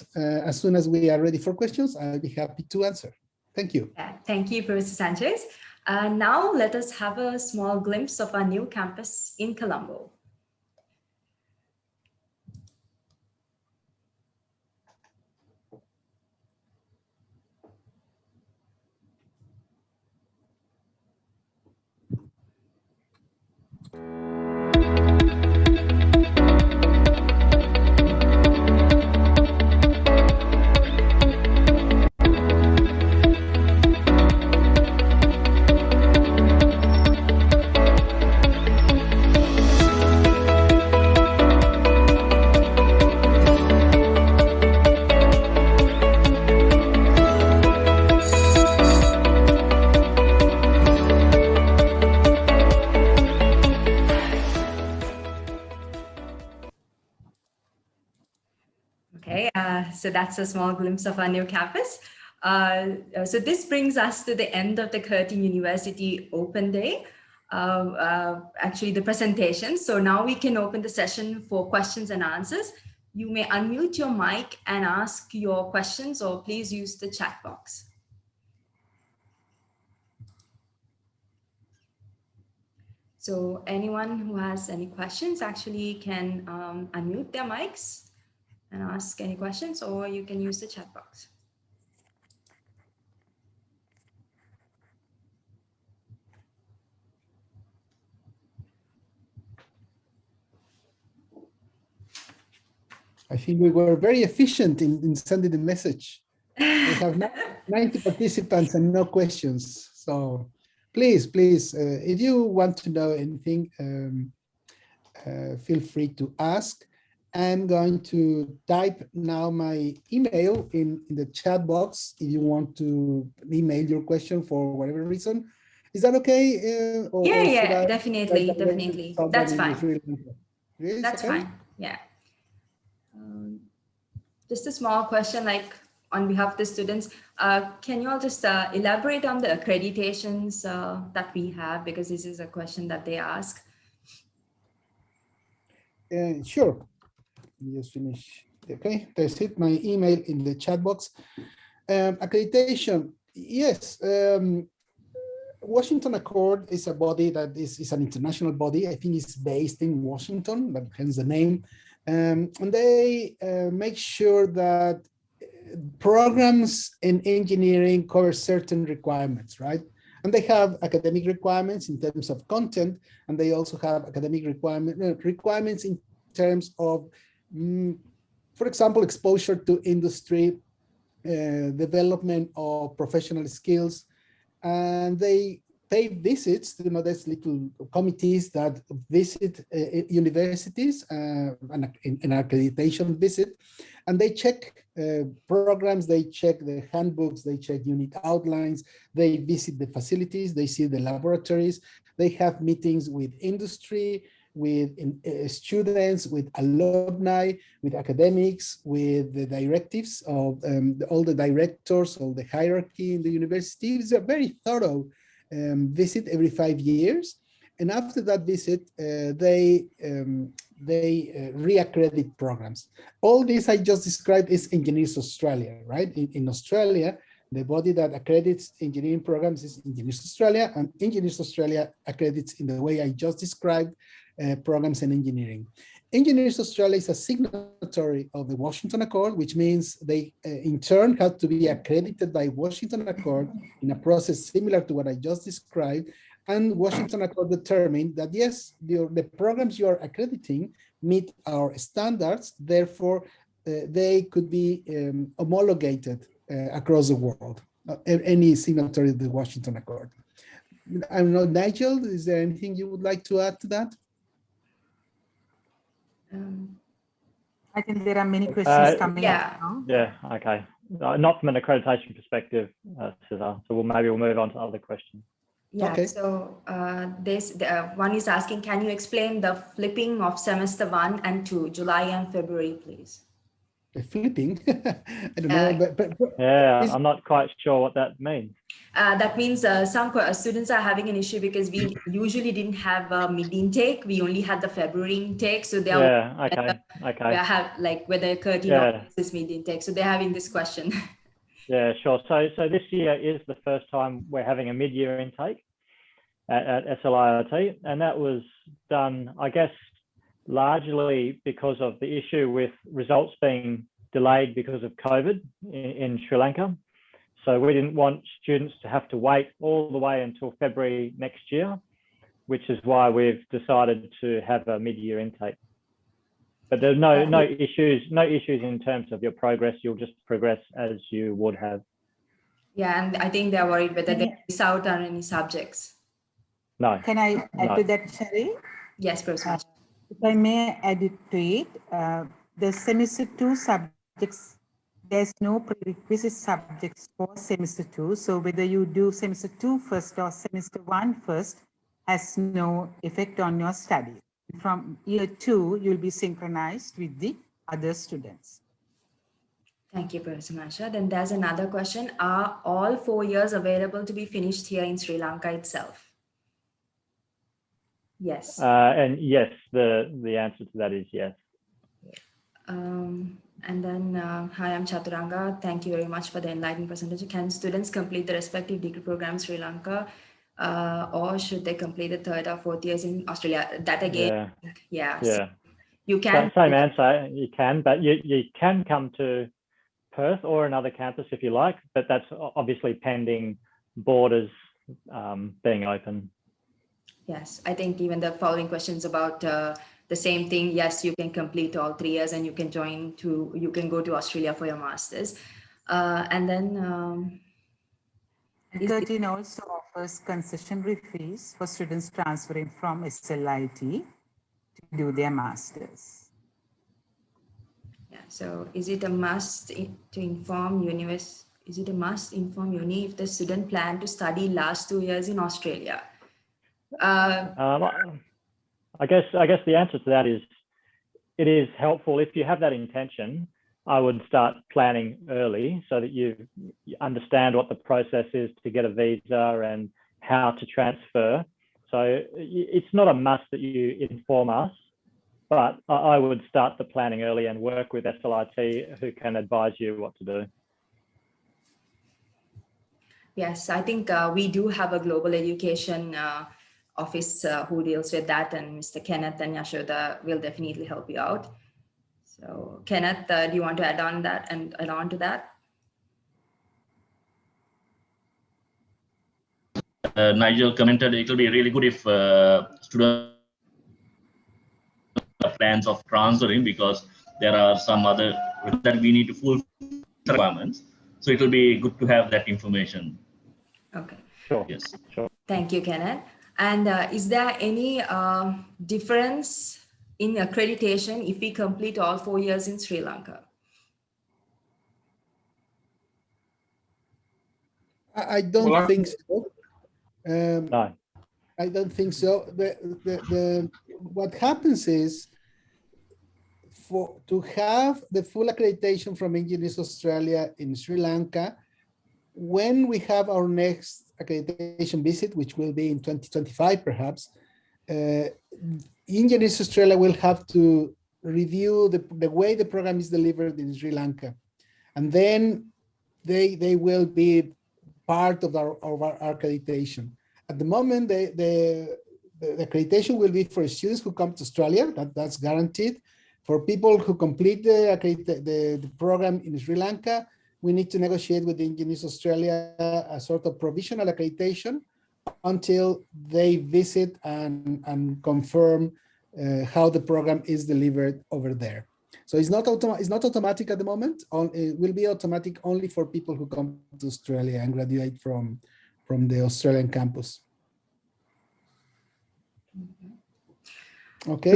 soon as we are ready for questions, I'll be happy to answer. Thank you. Thank you, Professor Sanchez. Now let us have a small glimpse of our new campus in Colombo. so that's a small glimpse of our new campus. So this brings us to the end of the Curtin University Open Day, actually the presentation. So now we can open the session for questions and answers. You may unmute your mic and ask your questions, or please use the chat box. So anyone who has any questions actually can unmute their mics and ask any questions, or you can use the chat box. I think we were very efficient in sending the message. We have 90 participants and no questions. So please, if you want to know anything, feel free to ask. I'm going to type now my email in the chat box if you want to email your question for whatever reason. Is that okay? Yeah, definitely. That's fine. That's okay? Fine, yeah. Just a small question, like on behalf of the students, can you all just elaborate on the accreditations that we have, because this is a question that they ask. Sure. Let me just finish. Okay, there's it, my email in the chat box. Accreditation, yes. Washington Accord is a body that is an international body. I think it's based in Washington, but hence the name. And they make sure that programs in engineering cover certain requirements, right? And they have academic requirements in terms of content, and they also have academic requirements in terms of, for example, exposure to industry, development of professional skills, and they pay visits. There's little committees that visit universities, an accreditation visit, and they check programs, they check the handbooks, they check unit outlines, they visit the facilities, they see the laboratories, they have meetings with industry, with students, with alumni, with academics, with the directives of all the directors, all the hierarchy in the university. It's a very thorough visit every 5 years. And after that visit, they reaccredit programs. All this I just described is Engineers Australia, right? In Australia, the body that accredits engineering programs is Engineers Australia, and Engineers Australia accredits in the way I just described programs in engineering. Engineers Australia is a signatory of the Washington Accord, which means they in turn have to be accredited by Washington Accord in a process similar to what I just described. And Washington Accord determined that yes, the programs you are accrediting meet our standards, therefore they could be homologated across the world, any signatory of the Washington Accord. I don't know, Nigel, is there anything you would like to add to that? I think there are many questions coming up now. Yeah, okay. Not from an accreditation perspective, Cesar. So maybe we'll move on to other questions. Yeah, okay. So one is asking, can you explain the flipping of semester 1 and 2, July and February, please? The flipping? I don't know. But yeah, I'm not quite sure what that means. That means some students are having an issue because we usually didn't have a mid intake. We only had the February intake. So they are whether Curtin offers this mid intake. So they're having this question. Yeah, sure. So this year is the first time we're having a mid-year intake at SLIIT, and that was done, I guess, largely because of the issue with results being delayed because of COVID in Sri Lanka. So we didn't want students to have to wait all the way until February next year, which is why we've decided to have a mid-year intake. But there's no issues in terms of your progress. You'll just progress as you would have. Yeah, and I think they're worried whether they miss out on any subjects. No. Can I add to that, Sherry? Yes, Professor. If I may add it to it, the semester 2 subjects, there's no prerequisite subjects for semester 2. So whether you do semester 2 first or semester 1 first has no effect on your study. From year 2, you'll be synchronized with the other students. Thank you, Professor Masha. Then there's another question. Are all 4 years available to be finished here in Sri Lanka itself? Yes. And yes, the answer to that is yes. And then, hi, I'm Chaturanga. Thank you very much for the enlightening presentation. Can students complete the respective degree program in Sri Lanka, or should they complete the 3rd or 4th years in Australia? That again, yeah. So you can. Same answer. You can, but you can come to Perth or another campus if you like, but that's obviously pending borders being open. Yes, I think even the following questions about the same thing. Yes, you can complete all 3 years and you can you can go to Australia for your master's. And then Curtin also offers concessionary fees for students transferring from SLIT to do their masters. Yeah, so is it a must to inform universe? Is it a must inform uni if the student plan to study last 2 years in Australia? I guess the answer to that is it is helpful if you have that intention. I would start planning early so that you understand what the process is to get a visa and how to transfer. So it's not a must that you inform us, but I would start the planning early and work with SLIT who can advise you what to do. Yes, I think we do have a global education office who deals with that, and Mr. Kenneth and Yashoda will definitely help you out. So Kenneth, do you want to add on to that? Nigel commented it will be really good if students plans of transferring, because there are some other that we need to fulfill requirements. So it will be good to have that information. Okay. Sure. Yes. Sure. Thank you, Kenneth. And is there any difference in accreditation if we complete all 4 years in Sri Lanka? I don't think so. No. I don't think so. What happens is to have the full accreditation from Engineers Australia in Sri Lanka, when we have our next accreditation visit, which will be in 2025 perhaps, Engineers Australia will have to review the way the program is delivered in Sri Lanka. And then they will be part of our accreditation. At the moment, the accreditation will be for students who come to Australia, that's guaranteed. For people who complete the program in Sri Lanka, we need to negotiate with the Engineers Australia a sort of provisional accreditation until they visit and confirm how the program is delivered over there. So it's not automatic at the moment. It will be automatic only for people who come to Australia and graduate from the Australian campus. Okay,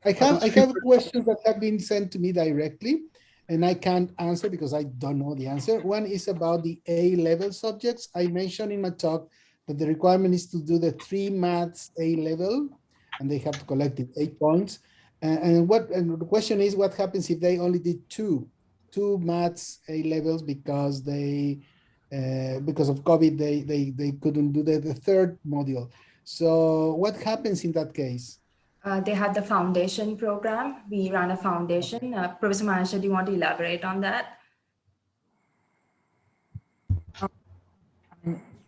I have questions that have been sent to me directly, and I can't answer because I don't know the answer. One is about the A-level subjects. I mentioned in my talk that the requirement is to do the 3 maths A-level, and they have to collect it 8 points. And the question is, what happens if they only did two maths A-levels because because of COVID, they couldn't do the 3rd module. So what happens in that case? They have the foundation program. We run a foundation. Professor Manisha, do you want to elaborate on that?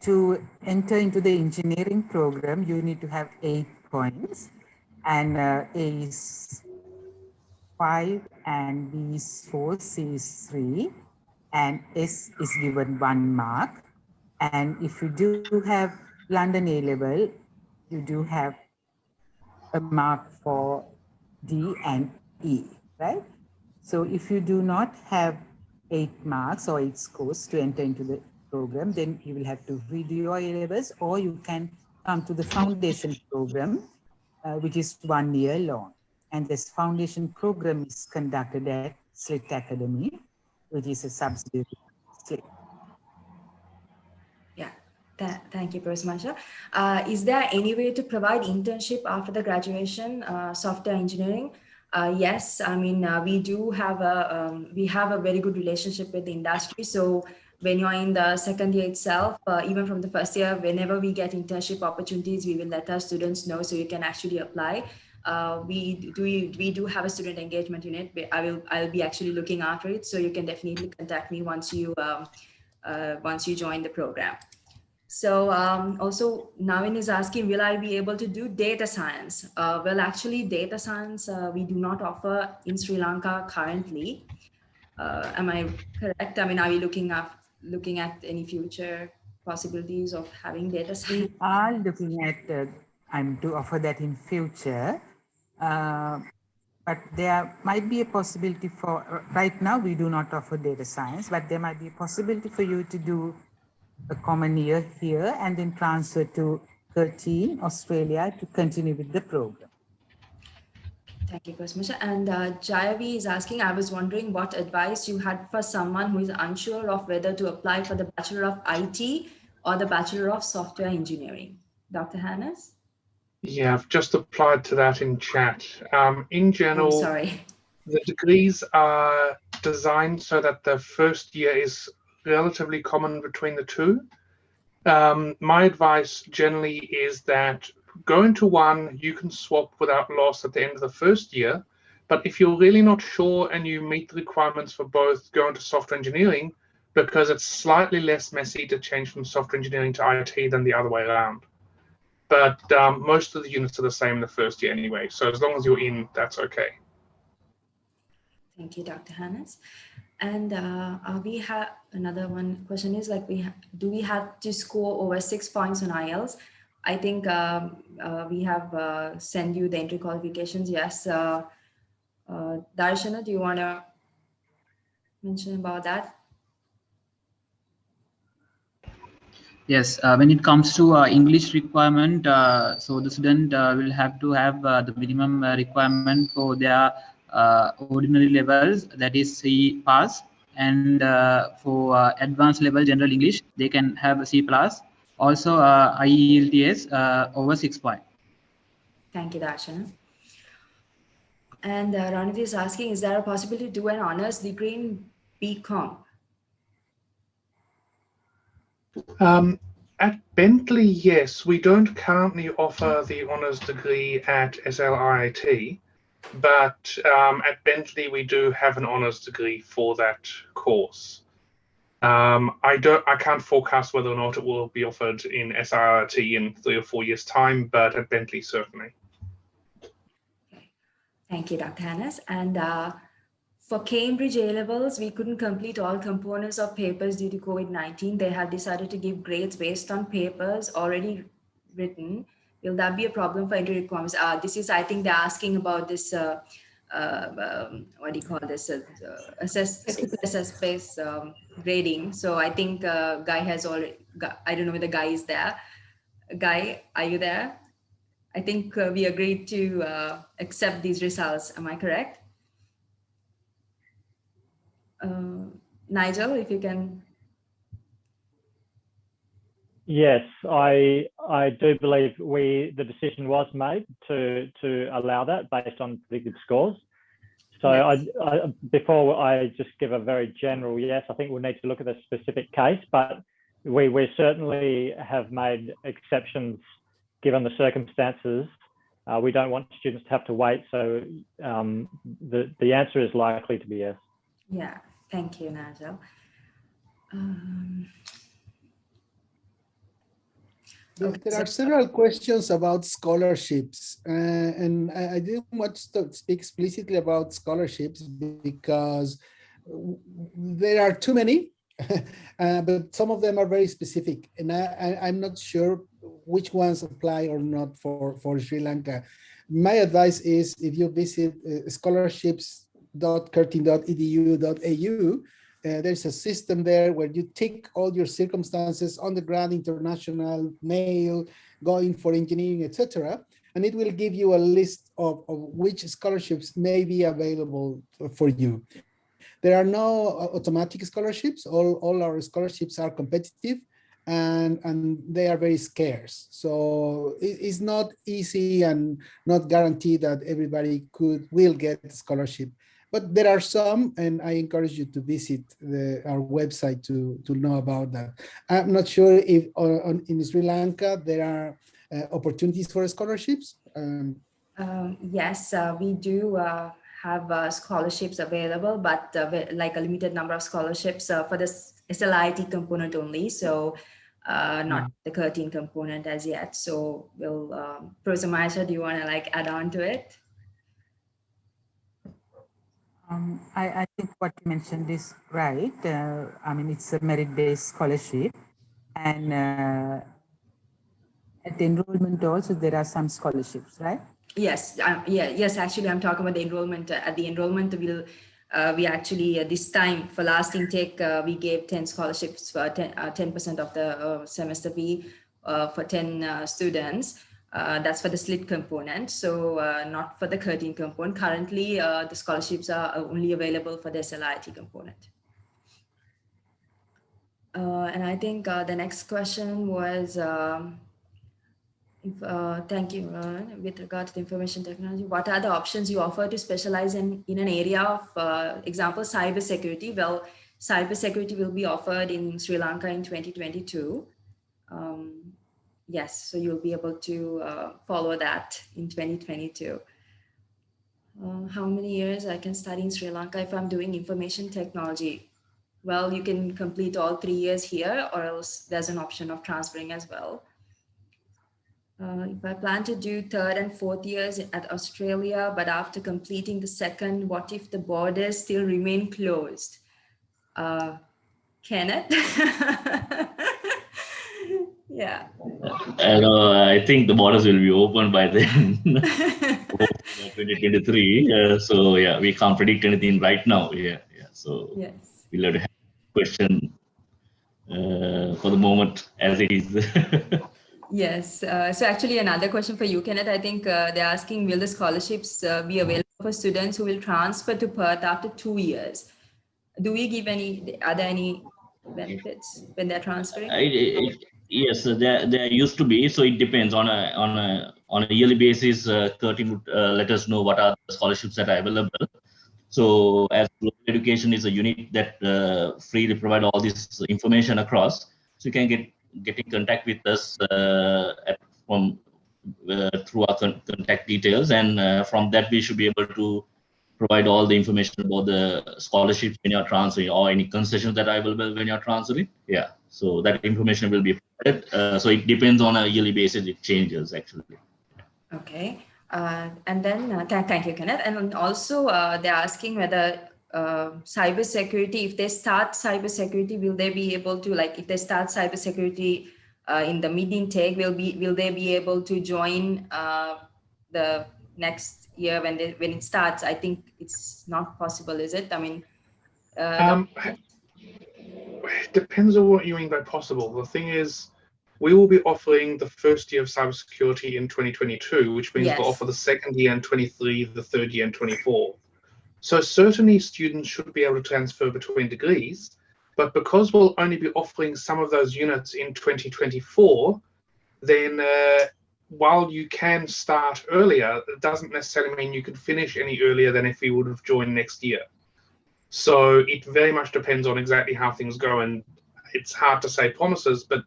To enter into the engineering program, you need to have 8 points, and A is 5, and B is 4, C is 3, and S is given 1 mark. And if you do have London A-level, you do have a mark for D and E, right? So if you do not have 8 marks or 8 scores to enter into the program, then you will have to redo your A-levels, or you can come to the foundation program, which is 1 year long. And this foundation program is conducted at SLIIT Academy, which is a subsidiary of SLIIT. Yeah, thank you, Professor Manisha. Is there any way to provide internship after the graduation, software engineering? Yes, I mean, we do have a very good relationship with the industry. So when you're in the second year itself, even from the first year, whenever we get internship opportunities, we will let our students know so you can actually apply. We do have a student engagement unit. I'll be actually looking after it. So you can definitely contact me once you join the program. So also Navin is asking, will I be able to do data science? Well, actually data science, we do not offer in Sri Lanka currently. Am I correct? I mean, are we looking at any future possibilities of having data science? We are looking at to offer that in future. But there might be a possibility for, right now we do not offer data science, but there might be a possibility for you to do a common year here and then transfer to Curtin, Australia to continue with the program. Thank you, Kusmisha. And Jayavi is asking, I was wondering what advice you had for someone who is unsure of whether to apply for the Bachelor of IT or the Bachelor of Software Engineering. Dr. Hannes? Yeah, I've just applied to that in chat. In general, sorry. The degrees are designed so that the first year is relatively common between the two. My advice generally is that go into one, you can swap without loss at the end of the first year. But if you're really not sure and you meet the requirements for both, go into software engineering, because it's slightly less messy to change from software engineering to IT than the other way around. But most of the units are the same in the first year anyway. So as long as you're in, that's okay. Thank you, Dr. Hannes. And we have another one question is like, do we have to score over 6 points on IELTS? I think we have sent you the entry qualifications. Yes. Darshana, do you want to mention about that? Yes, when it comes to English requirement, so the student will have to have the minimum requirement for their ordinary levels, that is C pass, and for advanced level general English, they can have a C plus. Also IELTS over 6 points. Thank you, Darshana. And Ranit is asking, is there a possibility to do an honors degree in BCom? At Bentley, yes, we don't currently offer the honours degree at SLIIT, but at Bentley we do have an honours degree for that course. I can't forecast whether or not it will be offered in SLIIT in 3 or 4 years' time, but at Bentley certainly. Okay. Thank you, Dr. Hannes. And for Cambridge A-levels, we couldn't complete all components of papers due to COVID-19. They have decided to give grades based on papers already written. Will that be a problem for entry requirements? This is, I think they're asking about this, what do you call this, assess-based grading. So I think Guy has already, I don't know whether Guy is there. Guy, are you there? I think we agreed to accept these results. Am I correct? Nigel, if you can. Yes, I do believe the decision was made to allow that based on predicted scores. So yes. Before I just give a very general yes, I think we'll need to look at the specific case, but we certainly have made exceptions given the circumstances. We don't want students to have to wait, so the answer is likely to be yes. Yeah, thank you, Nigel. There are several questions about scholarships, and I didn't want to speak explicitly about scholarships because there are too many, but some of them are very specific, and I'm not sure which ones apply or not for Sri Lanka. My advice is if you visit scholarships.curtin.edu.au, there's a system there where you tick all your circumstances, undergrad, international, male, going for engineering, etc. And it will give you a list of which scholarships may be available for you. There are no automatic scholarships. All our scholarships are competitive. and they are very scarce. So it's not easy and not guaranteed that everybody will get the scholarship. But there are some, and I encourage you to visit our website to know about that. I'm not sure if in Sri Lanka there are opportunities for scholarships. Yes, we do have scholarships available, but like a limited number of scholarships for the SLIIT component only. So not the Curtin component as yet. So we'll, Professor Maisha, do you want to like add on to it? I think what you mentioned is right. I mean, it's a merit-based scholarship, and at the enrollment also there are some scholarships, right? Yes, yes. Actually, I'm talking about the enrollment. At the enrollment, we actually this time for last intake we gave 10 scholarships for 10% of the semester fee for 10 students. That's for the SLIIT component. So not for the Curtin component. Currently, the scholarships are only available for the SLIIT component. And I think the next question was. Thank you. With regard to the information technology, what are the options you offer to specialize in an area of, example, cybersecurity? Well, cybersecurity will be offered in Sri Lanka in 2022. Yes, so you'll be able to follow that in 2022. How many years I can study in Sri Lanka if I'm doing information technology? Well, you can complete all 3 years here, or else there's an option of transferring as well. If I plan to do 3rd and 4th years at Australia, but after completing the 2nd, what if the borders still remain closed? Kenneth? Yeah. I think the borders will be open by then, 2023. So yeah, we can't predict anything right now. Yeah. So yes, we'll have to have a question for the moment as it is. Yes. So actually another question for you, Kenneth. I think they're asking, will the scholarships be available for students who will transfer to Perth after 2 years? Do we give are there any benefits when they're transferring? Yes, there used to be. So it depends on a yearly basis. Curtin would let us know what are the scholarships that are available. So as global education is a unit that freely provide all this information across, so you can get in contact with us through our contact details, and from that we should be able to provide all the information about the scholarships when you're transferring, or any concessions that are available when you're transferring. Yeah, so that information will be provided. So it depends on a yearly basis. It changes actually. Okay. And then thank you, Kenneth. And also they're asking whether cybersecurity, if they start cybersecurity, will they be able to, like, if they start cybersecurity in the mid intake, will they be able to join the next year when it starts? I think it's not possible, is it? I mean, it depends on what you mean by possible. The thing is, we will be offering the first year of cybersecurity in 2022, which means we'll offer the second year in 23, the third year in 24. So certainly students should be able to transfer between degrees, but because we'll only be offering some of those units in 2024, then while you can start earlier, it doesn't necessarily mean you can finish any earlier than if you would have joined next year. So it very much depends on exactly how things go, and it's hard to say promises, but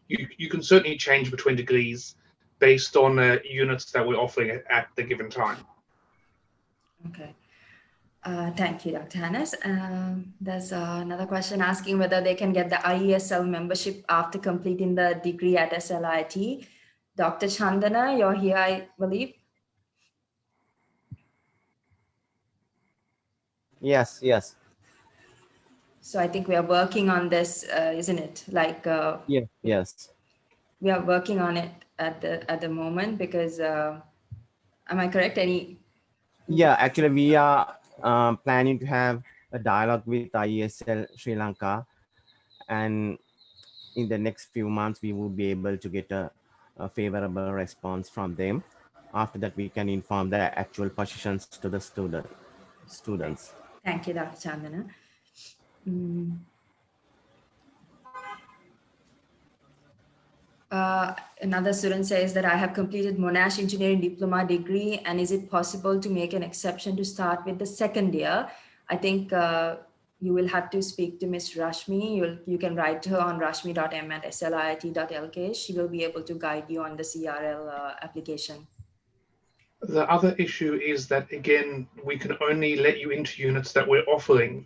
you can certainly change between degrees based on units that we're offering at the given time. Okay. Thank you, Dr. Hannes. There's another question asking whether they can get the IESL membership after completing the degree at SLIIT. Dr. Chandana, you're here, I believe. Yes. So I think we are working on this, isn't it? Like yes. We are working on it at the moment because am I correct? Yeah, actually we are planning to have a dialogue with IESL Sri Lanka, and in the next few months we will be able to get a favorable response from them. After that we can inform the actual positions to the students. Thank you, Dr. Chandana. Another student says that I have completed Monash Engineering Diploma degree, and is it possible to make an exception to start with the second year? I think you will have to speak to Ms. Rashmi. You can write to her on rashmi.m@sliit.lk. She will be able to guide you on the CRL application. The other issue is that, again, we can only let you into units that we're offering.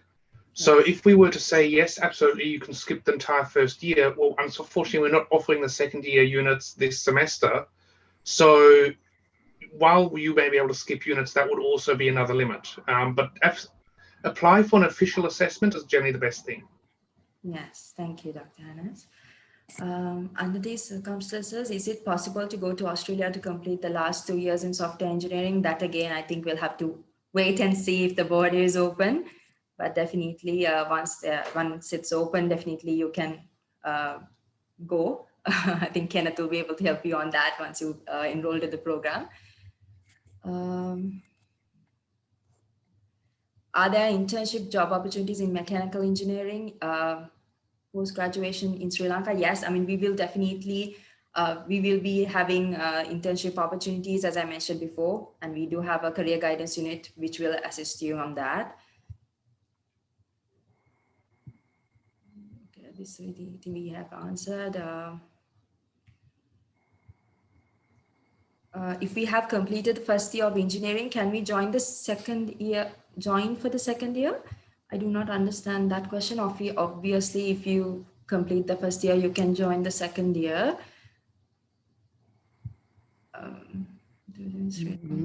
So if we were to say, yes, absolutely, you can skip the entire first year, well, unfortunately, we're not offering the second year units this semester. So while you may be able to skip units, that would also be another limit. But apply for an official assessment is generally the best thing. Yes, thank you, Dr. Hannes. Under these circumstances, is it possible to go to Australia to complete the last 2 years in software engineering? That again, I think we'll have to wait and see if the border is open. But definitely, once it's open, definitely you can go. I think Kenneth will be able to help you on that once you enroll to the program. Are there internship job opportunities in mechanical engineering post-graduation in Sri Lanka? Yes, I mean, we will definitely, we will be having internship opportunities, as I mentioned before, and we do have a career guidance unit which will assist you on that. Okay, this I think we have answered. If we have completed the first year of engineering, can we join the second year? Join for the second year? I do not understand that question. Obviously, if you complete the first year, you can join the second year.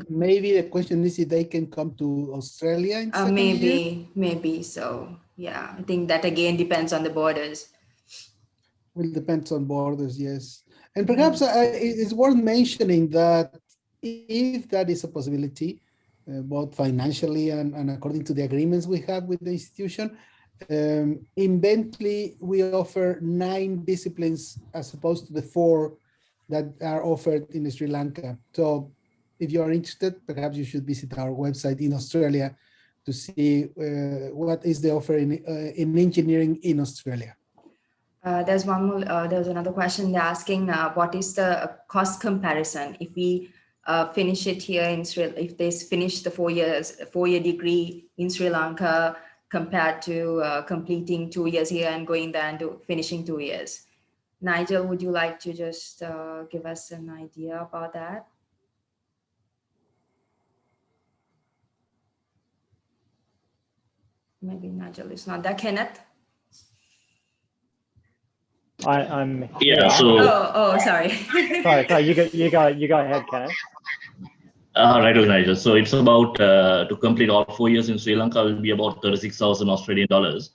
Maybe the question is if they can come to Australia in second year? Maybe so. Yeah, I think that again depends on the borders. Well, depends on borders, yes. And perhaps it's worth mentioning that if that is a possibility, both financially and according to the agreements we have with the institution, in Bentley, we offer 9 disciplines as opposed to the 4 that are offered in Sri Lanka. So if you are interested, perhaps you should visit our website in Australia to see what is the offer in engineering in Australia. There's one more. There's another question. They're asking, what is the cost comparison if we finish it here in if they finish the 4-year degree in Sri Lanka compared to completing 2 years here and going there and finishing 2 years? Nigel, would you like to just give us an idea about that? Maybe Nigel is not there. Kenneth? I'm yeah. So sorry. sorry. You go ahead, Kenneth. Right, Nigel. So it's about to complete all 4 years in Sri Lanka will be about 36,000 Australian dollars,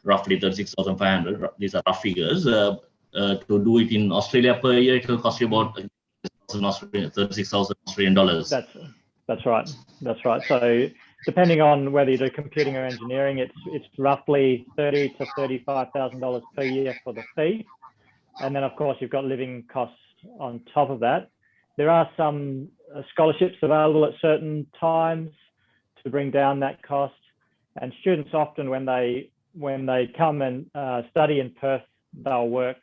roughly 36,500. These are rough figures. To do it in Australia per year, it will cost you about 36,000 Australian dollars. That's right. That's right. So depending on whether you do computing or engineering, it's roughly $30,000 to $35,000 per year for the fee, and then of course you've got living costs on top of that. There are some scholarships available at certain times to bring down that cost, and students often when they come and study in Perth, they'll work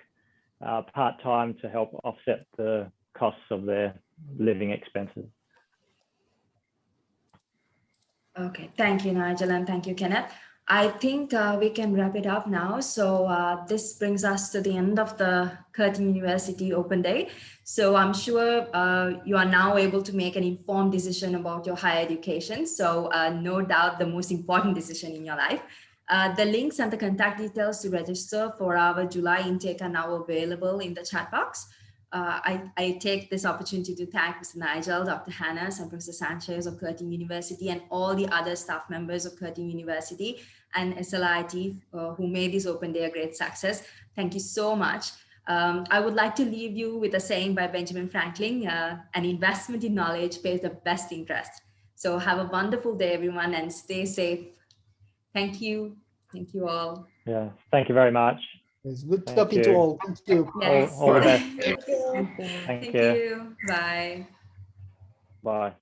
part-time to help offset the costs of their living expenses. Okay, thank you, Nigel, and thank you, Kenneth. I think we can wrap it up now. So this brings us to the end of the Curtin University Open Day. So I'm sure you are now able to make an informed decision about your higher education. So no doubt the most important decision in your life. The links and the contact details to register for our July intake are now available in the chat box. I take this opportunity to thank Mr. Nigel, Dr. Hanna, and Professor Sanchez of Curtin University and all the other staff members of Curtin University and SLIIT who made this Open Day a great success. Thank you so much. I would like to leave you with a saying by Benjamin Franklin, an investment in knowledge pays the best interest. So have a wonderful day, everyone, and stay safe. Thank you. Thank you all. Yeah, thank you very much. It's good talking to all. Thank you. Yes. All the best. Thank you. Thank Thank you. you. Bye. Bye.